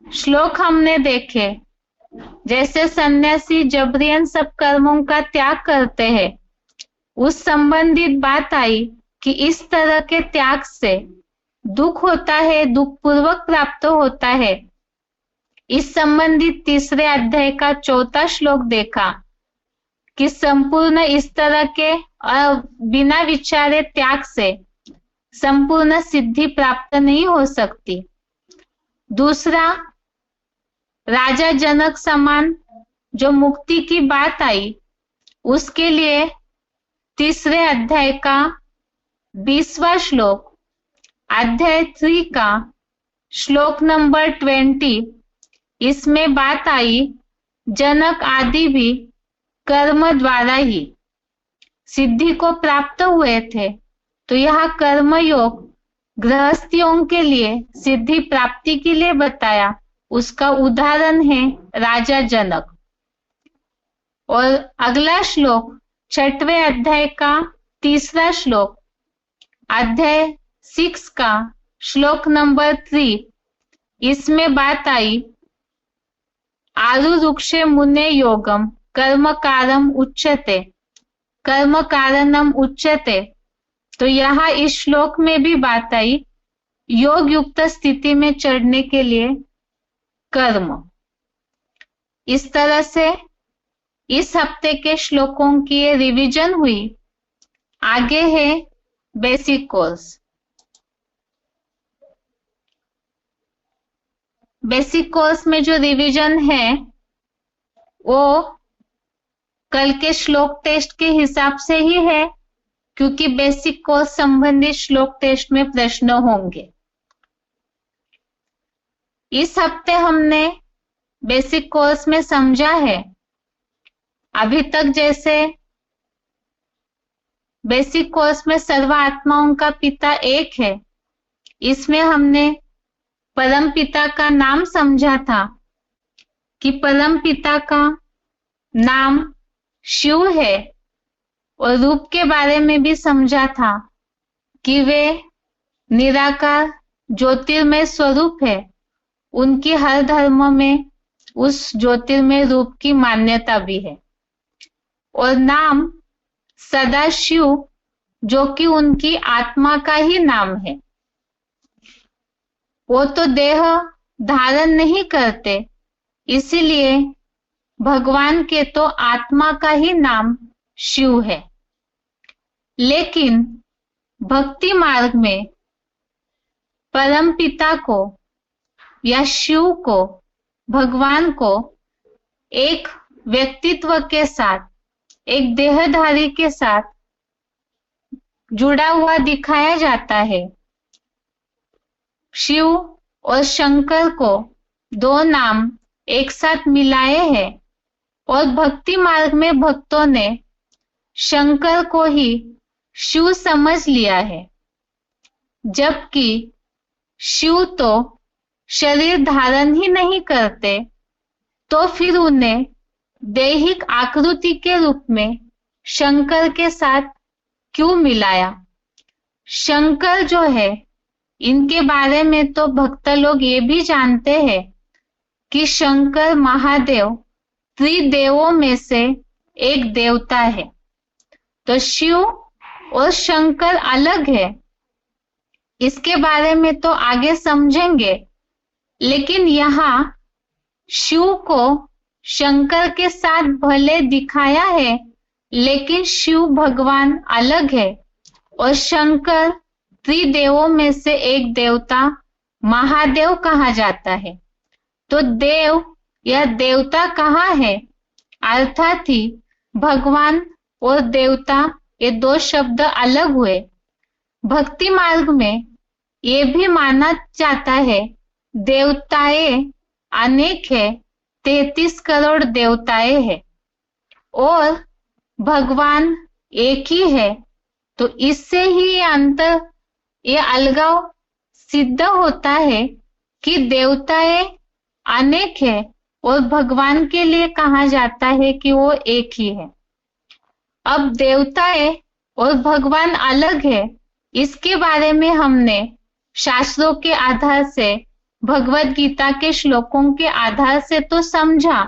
श्लोक हमने देखे, जैसे सन्यासी जबरियन सब कर्मों का त्याग करते हैं, उस संबंधित बात आई कि इस तरह के त्याग से दुख होता है, दुख पूर्वक प्राप्त होता है। इस संबंधित 3रे अध्याय का 4था श्लोक देखा कि संपूर्ण इस तरह के बिना विचारे त्याग से संपूर्ण सिद्धि प्राप्त नहीं हो सकती। दूसरा, राजा जनक समान जो मुक्ति की बात आई, उसके लिए 3रे अध्याय का 20वां श्लोक, अध्याय 3 का श्लोक नंबर 20, इसमें बात आई जनक आदि भी कर्म द्वारा ही सिद्धि को प्राप्त हुए थे। तो यह कर्म योग गृहस्थियों के लिए सिद्धि प्राप्ति के लिए बताया, उसका उदाहरण है राजा जनक। और अगला श्लोक 6वें अध्याय का 3रा श्लोक, अध्याय 6 का श्लोक नंबर 3, इसमें बात आई आरुरुक्षे मुने योगम कर्म कारम उच्यते, कर्म कारणम उच्यते। तो यहाँ इस श्लोक में भी बात आई योग युक्त स्थिति में चढ़ने के लिए कर्म। इस तरह से इस हफ्ते के श्लोकों की ये रिवीजन हुई। आगे है बेसिक कोर्स। बेसिक कोर्स में जो रिवीजन है वो कल के श्लोक टेस्ट के हिसाब से ही है, क्योंकि बेसिक कोर्स संबंधित श्लोक टेस्ट में प्रश्न होंगे। इस हफ्ते हमने बेसिक कोर्स में समझा है। अभी तक जैसे बेसिक कोर्स में सर्व आत्माओं का पिता एक है, इसमें हमने परम पिता का नाम समझा था कि परम पिता का नाम शिव है, और रूप के बारे में भी समझा था कि वे निराकार ज्योतिर्मय स्वरूप है। उनकी हर धर्म में उस ज्योतिर्मय रूप की मान्यता भी है। और नाम सदाशिव, जो कि उनकी आत्मा का ही नाम है। वो तो देह धारण नहीं करते, इसीलिए भगवान के तो आत्मा का ही नाम शिव है। लेकिन भक्ति मार्ग में परम पिता को या शिव को, भगवान को एक व्यक्तित्व के साथ, एक देहधारी के साथ जुड़ा हुआ दिखाया जाता है। शिव और शंकर को दो नाम एक साथ मिलाए हैं, और भक्ति मार्ग में भक्तों ने शंकर को ही शिव समझ लिया है, जबकि शिव तो शरीर धारण ही नहीं करते, तो फिर उन्हें दैहिक आकृति के रूप में शंकर के साथ क्यों मिलाया? शंकर जो है, इनके बारे में तो भक्त लोग ये भी जानते हैं कि शंकर महादेव त्रिदेवों में से एक देवता है। तो शिव और शंकर अलग है, इसके बारे में तो आगे समझेंगे। लेकिन यहाँ शिव को शंकर के साथ भले दिखाया है, लेकिन शिव भगवान अलग है, और शंकर त्रिदेवों में से एक देवता महादेव कहा जाता है। तो देव या देवता कहाँ है? अर्थात ही भगवान और देवता, ये दो शब्द अलग हुए। भक्ति मार्ग में ये भी माना जाता है देवताएं अनेक है, 33 करोड़ देवताएं हैं, और भगवान एक ही है। तो इससे ही ये अंतर, ये अलगाव सिद्ध होता है कि देवताएं अनेक है और भगवान के लिए कहा जाता है कि वो एक ही है। अब देवताएं और भगवान अलग है, इसके बारे में हमने शास्त्रों के आधार से, भगवत गीता के श्लोकों के आधार से तो समझा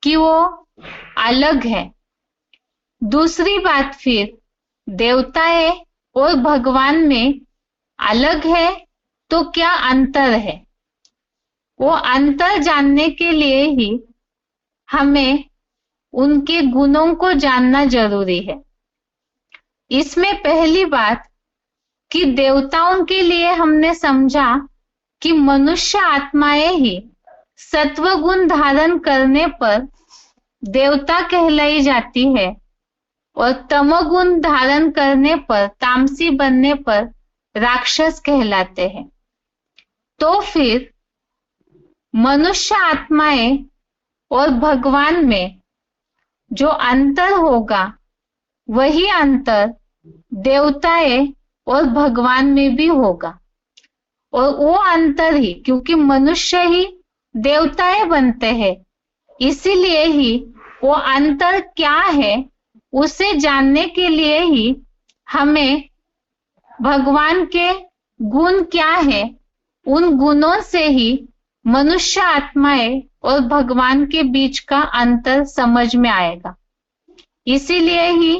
कि वो अलग है। दूसरी बात, फिर देवताएं और भगवान में अलग है तो क्या अंतर है? वो अंतर जानने के लिए ही हमें उनके गुणों को जानना जरूरी है। इसमें पहली बात कि देवताओं के लिए हमने समझा कि मनुष्य आत्माएं ही सत्व गुण धारण करने पर देवता कहलाई जाती है, और तमोगुण धारण करने पर, तामसी बनने पर राक्षस कहलाते हैं। तो फिर मनुष्य आत्माएं और भगवान में जो अंतर होगा, वही अंतर देवताएं और भगवान में भी होगा। और वो अंतर ही, क्योंकि मनुष्य ही देवताएं बनते हैं, इसीलिए ही वो अंतर क्या है उसे जानने के लिए ही हमें भगवान के गुण क्या है, उन गुणों से ही मनुष्य आत्माएं और भगवान के बीच का अंतर समझ में आएगा। इसीलिए ही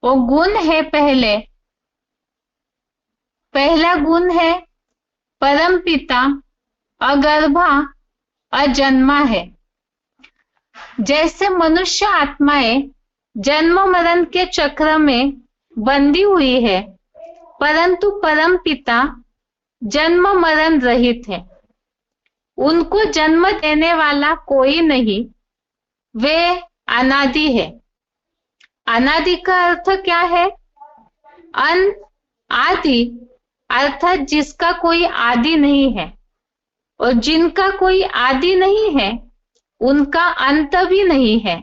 वो गुण है, पहला गुण है परम पिता अगर्भा अजन्मा है। जैसे मनुष्य आत्माएं जन्म मरण के चक्र में बंधी हुई है, परंतु परम पिता जन्म मरण रहित है। उनको जन्म देने वाला कोई नहीं, वे अनादि है। अनादि का अर्थ क्या है? आदि, अर्थात जिसका कोई आदि नहीं है। और जिनका कोई आदि नहीं है, उनका अंत भी नहीं है।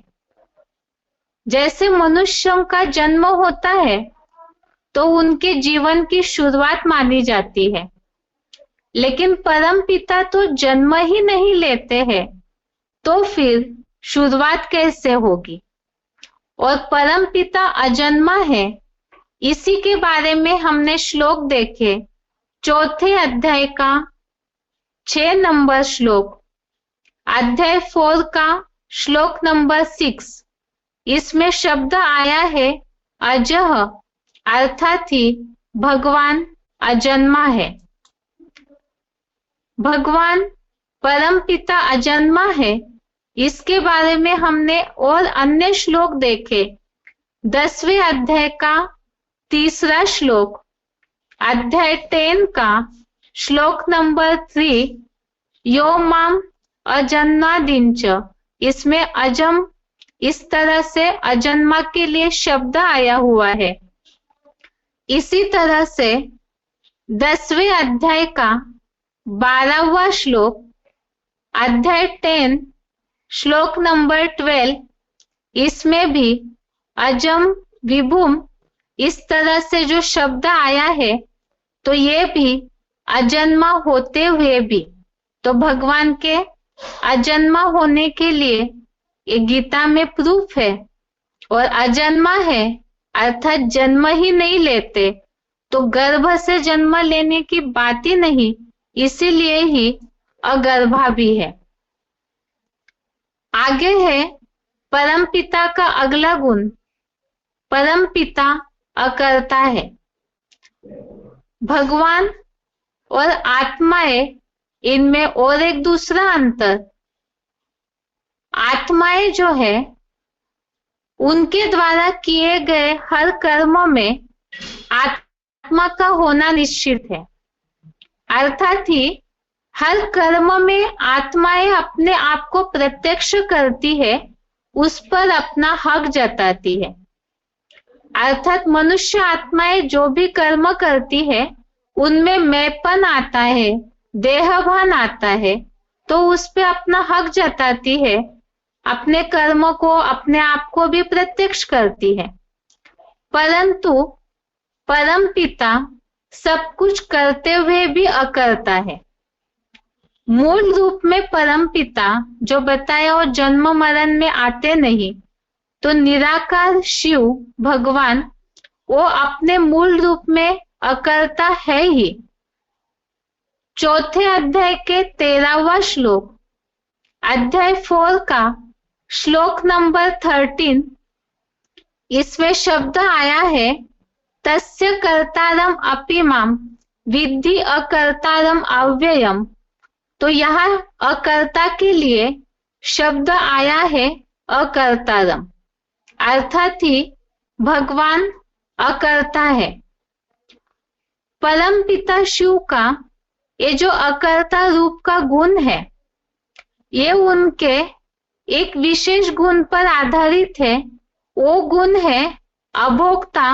जैसे मनुष्यों का जन्म होता है तो उनके जीवन की शुरुआत मानी जाती है, लेकिन परम पिता तो जन्म ही नहीं लेते हैं, तो फिर शुरुआत कैसे होगी? और परम पिता अजन्मा है, इसी के बारे में हमने श्लोक देखे। चौथे अध्याय का 6 नंबर श्लोक, अध्याय 4 का श्लोक नंबर 6, इसमें शब्द आया है अजह, अर्थात ही भगवान अजन्मा है। भगवान परम पिता अजन्मा है, इसके बारे में हमने और अन्य श्लोक देखे। 10वें अध्याय का 3रा श्लोक, अध्याय 10 का श्लोक नंबर 3, यो माम अजन्मादिंच, इसमें अजम इस तरह से अजन्मा के लिए शब्द आया हुआ है। इसी तरह से 10वें अध्याय का 12वां श्लोक, अध्याय 10 श्लोक नंबर 12, इसमें भी अजम विभुम इस तरह से जो शब्द आया है, तो ये भी अजन्मा होते हुए भी, तो भगवान के अजन्मा होने के लिए ये गीता में प्रूफ है। और अजन्मा है अर्थात जन्म ही नहीं लेते, तो गर्भ से जन्म लेने की बात ही नहीं, इसीलिए ही अगर्भा भी है। आगे है परम पिता का अगला गुण, परम पिता अकर्ता है। भगवान और आत्माएं, इनमें और एक दूसरा अंतर, आत्माएं जो है उनके द्वारा किए गए हर कर्म में आत्मा का होना निश्चित है, अर्थात ही हर कर्म में आत्माएं अपने आप को प्रत्यक्ष करती है, उस पर अपना हक जताती है। अर्थात मनुष्य आत्माएं जो भी कर्म करती है उनमें मैंपन आता है, देहभान आता है, तो उस पे अपना हक जताती है, अपने कर्म को, अपने आप को भी प्रत्यक्ष करती है। परंतु परम पिता सब कुछ करते हुए भी अकर्ता है। मूल रूप में परम पिता जो बताया वो जन्म मरण में आते नहीं, तो निराकार शिव भगवान वो अपने मूल रूप में अकर्ता है ही। चौथे अध्याय के 13वां श्लोक, अध्याय 4 का श्लोक नंबर 13, इसमें शब्द आया है तस्य कर्तारम अपि माम विद्धि अकर्तारम अव्ययम। तो यहाँ अकर्ता के लिए शब्द आया है अकर्तारम, अर्थात ही भगवान अकर्ता है। परम पिता शिव का ये जो अकर्ता रूप का गुण है, ये उनके एक विशेष गुण पर आधारित है। वो गुण है अभोक्ता,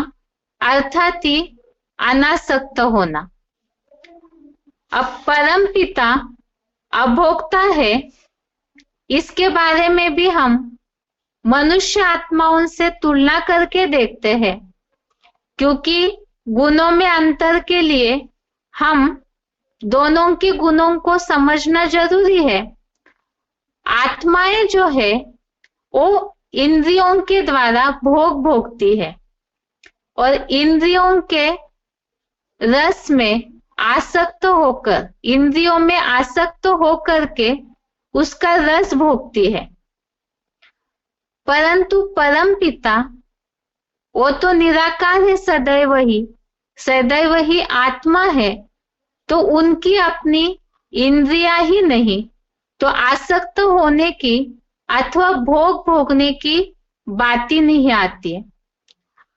अर्थात ही अनासक्त होना। अब परम पिता अभोक्ता है, इसके बारे में भी हम मनुष्य आत्माओं से तुलना करके देखते हैं, क्योंकि गुणों में अंतर के लिए हम दोनों के गुणों को समझना जरूरी है। आत्माएं जो है वो इंद्रियों के द्वारा भोग भोगती है और इंद्रियों के रस में आसक्त होकर, इंद्रियों में आसक्त होकर के उसका रस भोगती है। परंतु परम पिता वो तो निराकार है, सदैव ही आत्मा है, तो उनकी अपनी इंद्रियां ही नहीं, तो आसक्त होने की अथवा भोग भोगने की बात ही नहीं आती है।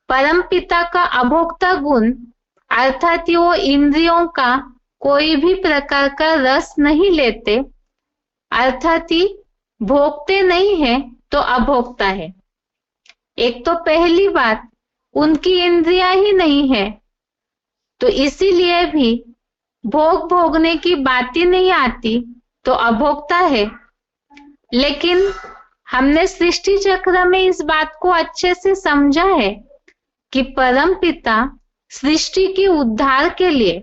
परम पिता का अभोक्ता गुण अर्थात वो इंद्रियों का कोई भी प्रकार का रस नहीं लेते, अर्थात ही भोगते नहीं है, तो अभोक्ता है। एक तो पहली बात उनकी इंद्रियां ही नहीं है, तो इसीलिए भी भोग भोगने की बात ही नहीं आती, तो अभोक्ता है। लेकिन हमने सृष्टि चक्र में इस बात को अच्छे से समझा है कि परम पिता सृष्टि के उद्धार के लिए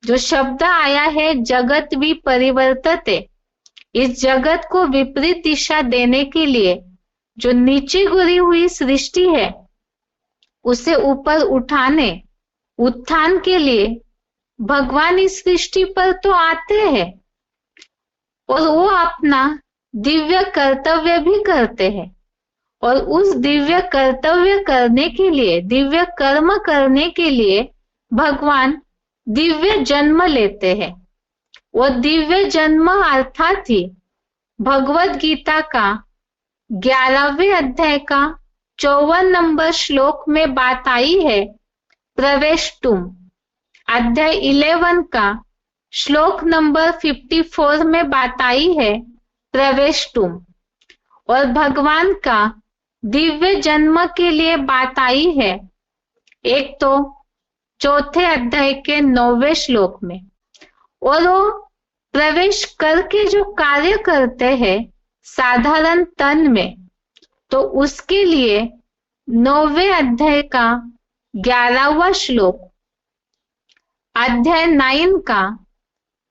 जो शब्द आया है जगत भी परिवर्तते, इस जगत को विपरीत दिशा देने के लिए जो नीचे गिरी हुई सृष्टि है उसे ऊपर उठाने उत्थान के लिए भगवान इस सृष्टि पर तो आते हैं और वो अपना दिव्य कर्तव्य भी करते हैं और उस दिव्य कर्तव्य करने के लिए, दिव्य कर्म करने के लिए भगवान दिव्य जन्म लेते हैं। वो दिव्य जन्म अर्थात ही भगवत गीता का 11वें अध्याय का 54 नंबर श्लोक में बात आई है। प्रवेश तुम अध्याय 11 का श्लोक नंबर 54 में बात आई है प्रवेश तुम, और भगवान का दिव्य जन्म के लिए बात आई है एक तो 4थे अध्याय के 9वें श्लोक में, और वो प्रवेश करके जो कार्य करते हैं साधारण तन में, तो उसके लिए 9वें अध्याय का 11वां श्लोक, अध्याय 9 का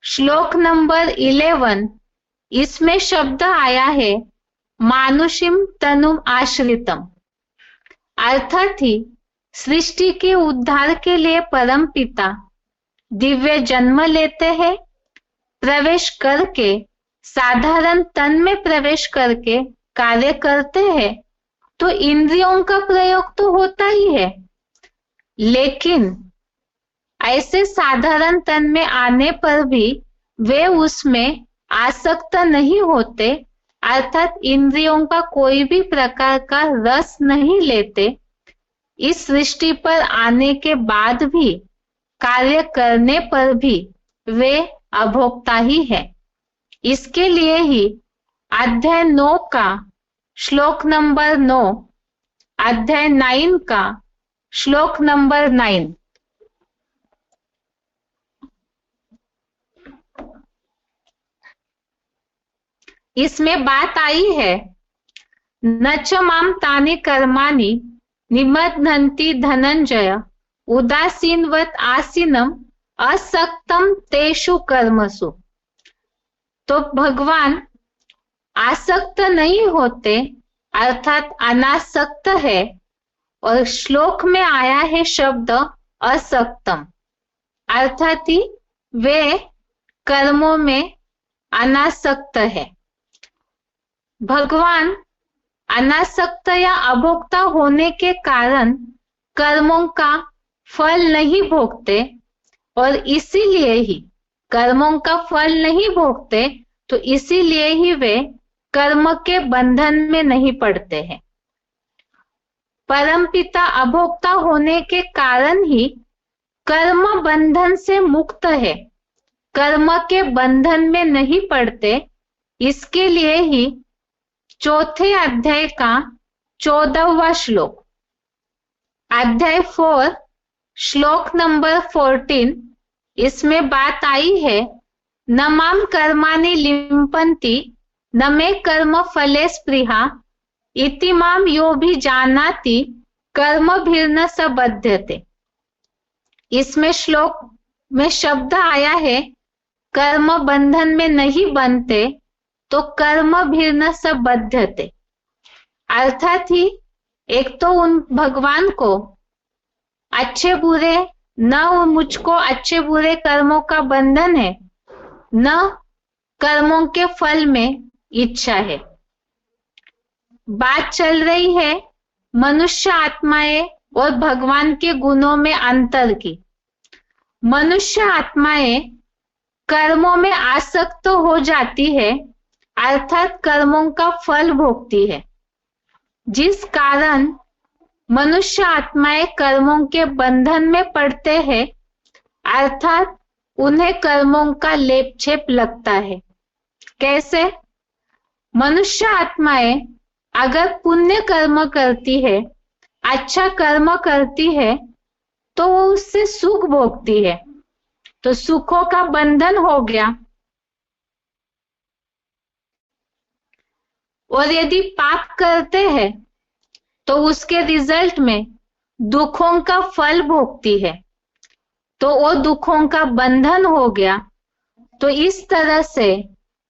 श्लोक नंबर 11, इसमें शब्द आया है मानुषिम तनुम आश्रितम, अर्थात ही सृष्टि के उद्धार के लिए परम पिता दिव्य जन्म लेते हैं, प्रवेश करके साधारण तन में प्रवेश करके कार्य करते हैं, तो इंद्रियों का प्रयोग तो होता ही है, लेकिन ऐसे साधारण तन में आने पर भी वे उसमें आसक्त नहीं होते, अर्थात इंद्रियों का कोई भी प्रकार का रस नहीं लेते। इस सृष्टि पर आने के बाद भी, कार्य करने पर भी वे अभोक्ता ही है। इसके लिए ही अध्याय 9 का श्लोक नंबर 9, अध्याय 9 का श्लोक नंबर 9, इसमें बात आई है न च माम तानि कर्माणि निबध्नन्ति धनंजय उदासीनवत आसीनम असक्तम तेषु कर्मसु। तो भगवान आसक्त नहीं होते, अर्थात अनासक्त है, और श्लोक में आया है शब्द असक्तम, अर्थात ही वे कर्मों में अनासक्त है। भगवान अनासक्त या अभोक्ता होने के कारण कर्मों का फल नहीं भोगते, और इसीलिए ही कर्मों का फल नहीं भोगते, तो इसीलिए ही वे कर्म के बंधन में नहीं पड़ते हैं। परमपिता अभोक्ता होने के कारण ही कर्म बंधन से मुक्त है, कर्म के बंधन में नहीं पड़ते। इसके लिए ही 4थे अध्याय का 14वां श्लोक, अध्याय 4 श्लोक नंबर 14, इसमें बात आई है न माम कर्माणि लिम्पन्ति न मे कर्म फले स्पृहा इति माम यो भी जानाति कर्मभिर्न स बध्यते। इसमें श्लोक में शब्द आया है कर्म बंधन में नहीं बनते, तो कर्मभिर्न स बध्यते, अर्थात ही एक तो उन भगवान को अच्छे बुरे न मुझको अच्छे बुरे कर्मों का बंधन है, न कर्मों के फल में इच्छा है। बात चल रही है मनुष्य आत्माएं और भगवान के गुणों में अंतर की। मनुष्य आत्माएं कर्मों में आसक्त हो जाती है, अर्थात कर्मों का फल भोगती है, जिस कारण मनुष्य आत्माएं कर्मों के बंधन में पड़ते हैं, अर्थात उन्हें कर्मों का लेप छेप लगता है। कैसे? मनुष्य आत्माएं अगर पुण्य कर्म करती है, अच्छा कर्म करती है, तो वो उससे सुख भोगती है, तो सुखों का बंधन हो गया। और यदि पाप करते हैं तो उसके रिजल्ट में दुखों का फल भोगती है, तो वो दुखों का बंधन हो गया। तो इस तरह से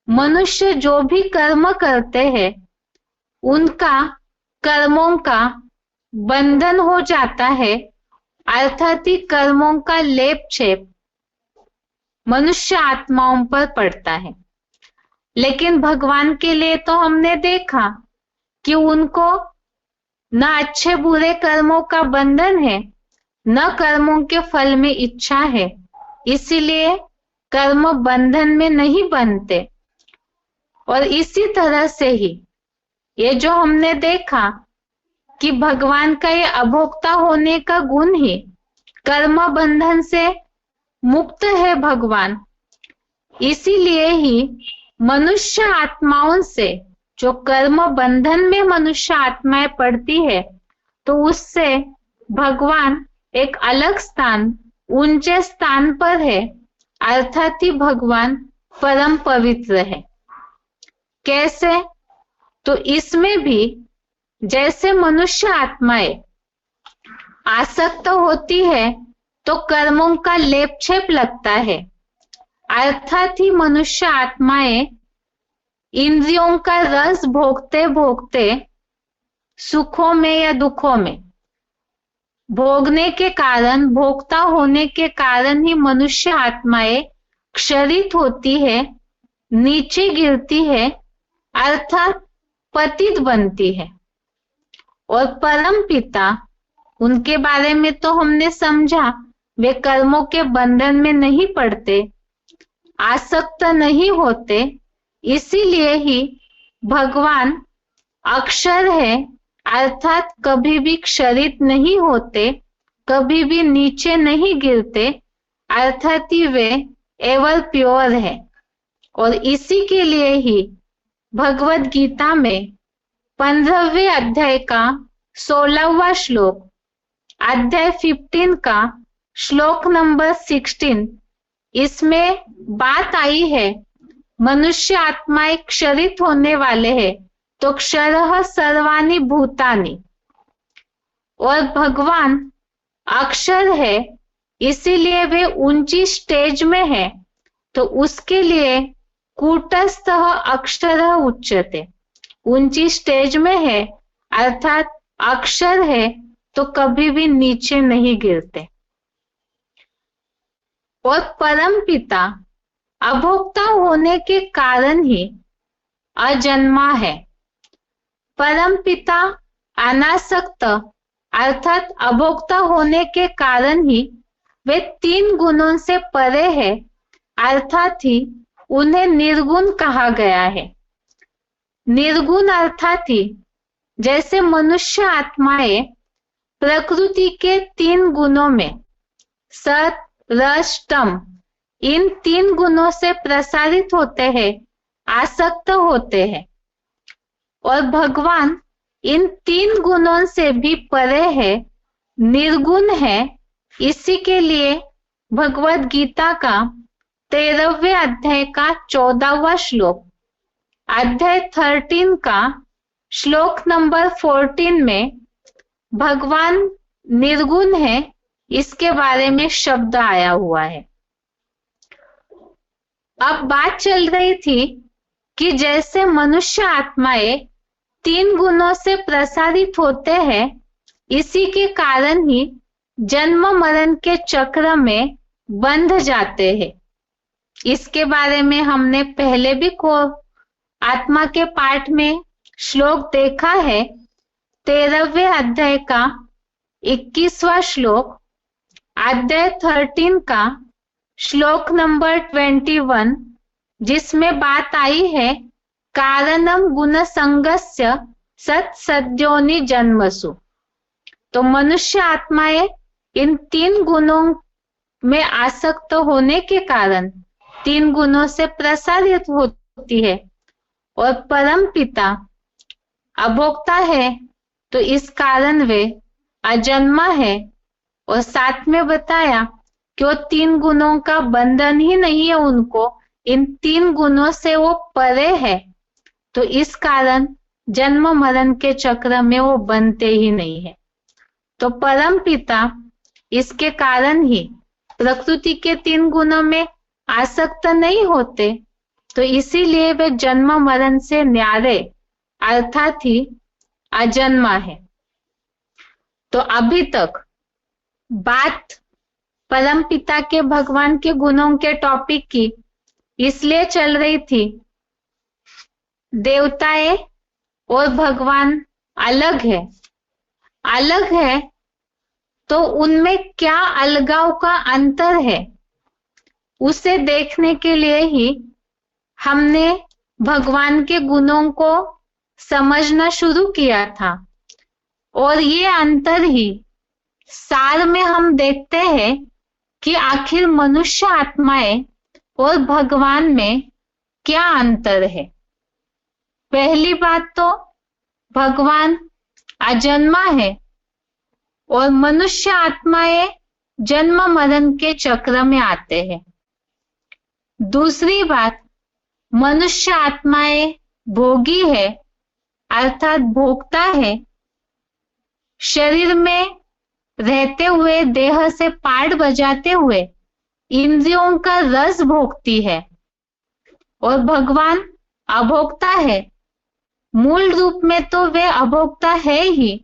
मनुष्य जो भी कर्म करते हैं उनका कर्मों का बंधन हो जाता है, अर्थात ही कर्मों का लेप छेप मनुष्य आत्माओं पर पड़ता है। लेकिन भगवान के लिए तो हमने देखा कि उनको न अच्छे बुरे कर्मों का बंधन है, न कर्मों के फल में इच्छा है, इसीलिए कर्म बंधन में नहीं बनते। और इसी तरह से ही ये जो हमने देखा कि भगवान का ये अभोक्ता होने का गुण ही कर्म बंधन से मुक्त है भगवान। इसीलिए ही मनुष्य आत्माओं से जो कर्म बंधन में मनुष्य आत्माएं पड़ती है, तो उससे भगवान एक अलग स्थान, ऊंचे स्थान पर है, अर्थात ही भगवान परम पवित्र है। कैसे? तो इसमें भी जैसे मनुष्य आत्माएं आसक्त होती है तो कर्मों का लेप छेप लगता है, अर्थात ही मनुष्य आत्माएं इंद्रियों का रस भोगते भोगते सुखों में या दुखों में भोगने के कारण, भोक्ता होने के कारण ही मनुष्य आत्माएं क्षरित होती है, नीचे गिरती है, अर्थात पतित बनती है। और परम पिता, उनके बारे में तो हमने समझा, वे कर्मों के बंधन में नहीं पड़ते, आसक्त नहीं होते, इसीलिए ही भगवान अक्षर है, अर्थात कभी भी क्षरित नहीं होते, कभी भी नीचे नहीं गिरते, अर्थात ही वे एवर प्योर है। और इसी के लिए ही भगवत गीता में 15वें अध्याय का 16वां श्लोक, अध्याय 15 का श्लोक नंबर 16, इसमें बात आई है मनुष्य आत्माएं क्षरित होने वाले हैं, तो क्षरः सर्वाणि भूतानि। और भगवान अक्षर है, इसीलिए वे ऊंची स्टेज में है, तो उसके लिए कूटस्थः अक्षरः उच्यते, ऊंची स्टेज में है, अर्थात अक्षर है, तो कभी भी नीचे नहीं गिरते। और परम पिता अभोक्ता होने के कारण ही अजन्मा है। परम पिता अनासक्त अर्थात अभोक्ता होने के कारण ही वे 3 गुणों से परे है, अर्थात ही उन्हें निर्गुण कहा गया है। निर्गुण अर्थात ही जैसे मनुष्य आत्माएं प्रकृति के 3 गुणों में सत, रज, तम, इन 3 गुणों से प्रसारित होते हैं, आसक्त होते हैं। और भगवान इन 3 गुणों से भी परे है, निर्गुण है। इसी के लिए भगवत गीता का 13वें अध्याय का 14वां श्लोक, अध्याय 13 का श्लोक नंबर 14 में भगवान निर्गुण है, इसके बारे में शब्द आया हुआ है। अब बात चल रही थी कि जैसे मनुष्य आत्माएं 3 गुणों से प्रसारित होते हैं, इसी के कारण ही जन्म मरण के चक्र में बंध जाते हैं। इसके बारे में हमने पहले भी आत्मा के पाठ में श्लोक देखा है। 13वें अध्याय का 21वां श्लोक, अध्याय 13 का श्लोक नंबर 21, जिसमें बात आई है कारणम गुण संगस्य सत सद्योनि जन्मसु। तो मनुष्य आत्माएं इन 3 गुणों में आसक्त होने के कारण 3 गुणों से प्रसारित होती है। और परम पिता अभोक्ता है, तो इस कारण वे अजन्मा है। और साथ में बताया कि वो 3 गुणों का बंधन ही नहीं है, उनको इन 3 गुणों से वो परे है, तो इस कारण जन्म मरण के चक्र में वो बनते ही नहीं है। तो परम पिता इसके कारण ही प्रकृति के 3 गुणों में आसक्त नहीं होते, तो इसीलिए वे जन्म मरण से न्यारे अर्थात ही अजन्मा है। तो अभी तक बात परम पिता के भगवान के गुणों के टॉपिक की इसलिए चल रही थी, देवताएं और भगवान अलग है तो उनमें क्या अलगाव का अंतर है, उसे देखने के लिए ही हमने भगवान के गुणों को समझना शुरू किया था। और ये अंतर ही सार में हम देखते हैं कि आखिर मनुष्य आत्माएं और भगवान में क्या अंतर है। पहली बात तो भगवान अजन्मा है और मनुष्य आत्माएं जन्म मरण के चक्र में आते हैं। दूसरी बात, मनुष्य आत्माएं भोगी है अर्थात भोगता है, शरीर में रहते हुए देह से पाठ बजाते हुए इंद्रियों का रस भोगती है। और भगवान अभोक्ता है, मूल रूप में तो वे अभोक्ता है ही,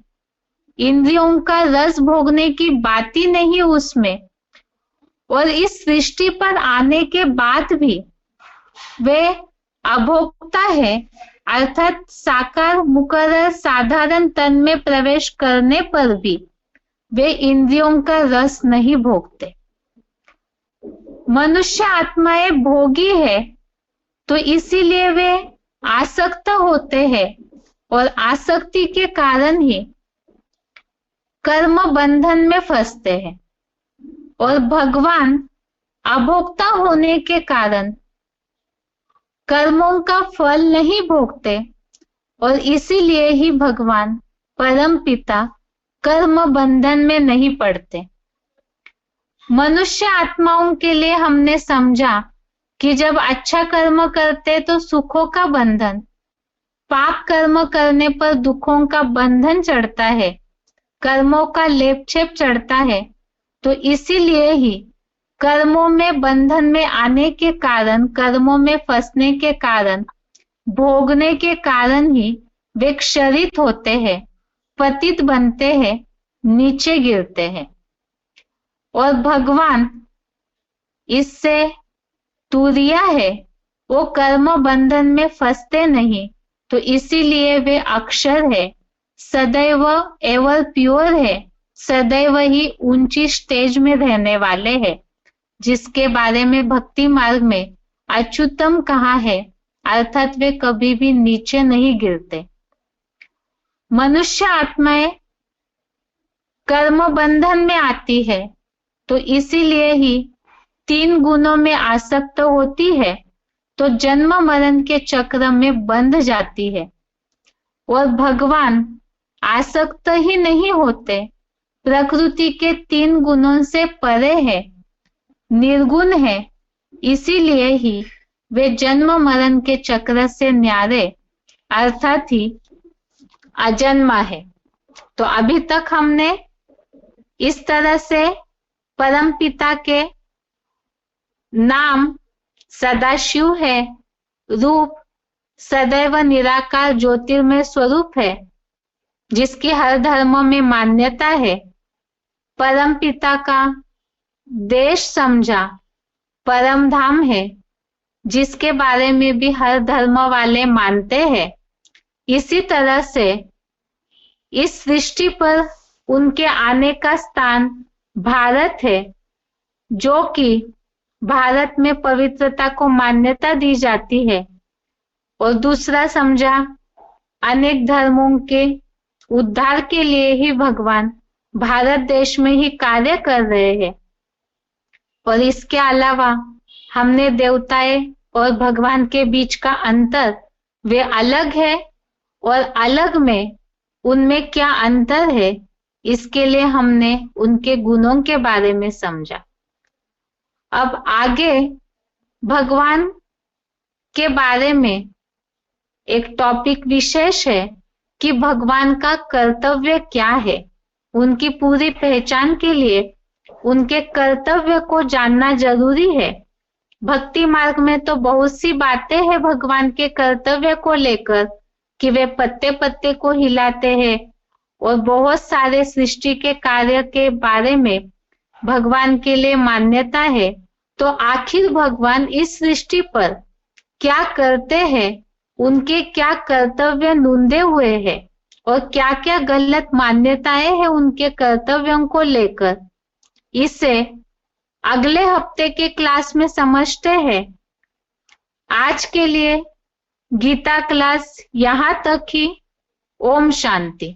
इंद्रियों का रस भोगने की बात ही नहीं उसमें। और इस सृष्टि पर आने के बाद भी वे अभोक्ता है अर्थात साकार मुकर्रर साधारण तन में प्रवेश करने पर भी वे इंद्रियों का रस नहीं भोगते। मनुष्य आत्माएं भोगी है तो इसीलिए वे आसक्त होते हैं और आसक्ति के कारण ही कर्म बंधन में फंसते हैं। और भगवान अभोक्ता होने के कारण कर्मों का फल नहीं भोगते और इसीलिए ही भगवान परम पिता कर्म बंधन में नहीं पड़ते। मनुष्य आत्माओं के लिए हमने समझा कि जब अच्छा कर्म करते तो सुखों का बंधन, पाप कर्म करने पर दुखों का बंधन चढ़ता है, कर्मों का लेप छेप चढ़ता है। तो इसीलिए ही कर्मों में बंधन में आने के कारण, कर्मों में फंसने के कारण, भोगने के कारण ही वे क्षरित होते हैं, पतित बनते हैं, नीचे गिरते हैं। और भगवान इससे तुरिया है, वो कर्म बंधन में फंसते नहीं, तो इसीलिए वे अक्षर है, सदैव एवर प्योर है, सदैव ही ऊंची स्टेज में रहने वाले हैं, जिसके बारे में भक्ति मार्ग में अच्युतम कहा है, अर्थात वे कभी भी नीचे नहीं गिरते। मनुष्य आत्माएं कर्म बंधन में आती है तो इसीलिए ही 3 गुणों में आसक्त होती है, तो जन्म मरण के चक्र में बंध जाती है। और भगवान आसक्त ही नहीं होते, प्रकृति के 3 गुणों से परे है, निर्गुण है, इसीलिए ही वे जन्म मरण के चक्र से न्यारे अर्थात ही अजन्मा है। तो अभी तक हमने इस तरह से परम पिता के नाम सदाशिव है, रूप सदैव निराकार ज्योतिर्मय स्वरूप है, जिसकी हर धर्म में मान्यता है। परम पिता का देश समझा, परम धाम है, जिसके बारे में भी हर धर्म वाले मानते हैं। इसी तरह से इस सृष्टि पर उनके आने का स्थान भारत है, जो कि भारत में पवित्रता को मान्यता दी जाती है। और दूसरा समझा, अनेक धर्मों के उद्धार के लिए ही भगवान भारत देश में ही कार्य कर रहे हैं। और इसके अलावा हमने देवताएं और भगवान के बीच का अंतर, वे अलग है और अलग में उनमें क्या अंतर है, इसके लिए हमने उनके गुणों के बारे में समझा। अब आगे भगवान के बारे में एक टॉपिक विशेष है कि भगवान का कर्तव्य क्या है। उनकी पूरी पहचान के लिए उनके कर्तव्य को जानना जरूरी है। भक्ति मार्ग में तो बहुत सी बातें हैं भगवान के कर्तव्य को लेकर कि वे पत्ते पत्ते को हिलाते हैं, और बहुत सारे सृष्टि के कार्य के बारे में भगवान के लिए मान्यता है। तो आखिर भगवान इस सृष्टि पर क्या करते हैं, उनके क्या कर्तव्य नूंदे हुए हैं और क्या क्या गलत मान्यताएं हैं उनके कर्तव्यों को लेकर, इसे अगले हफ्ते के क्लास में समझते हैं। आज के लिए गीता क्लास यहाँ तक ही। ओम शांति।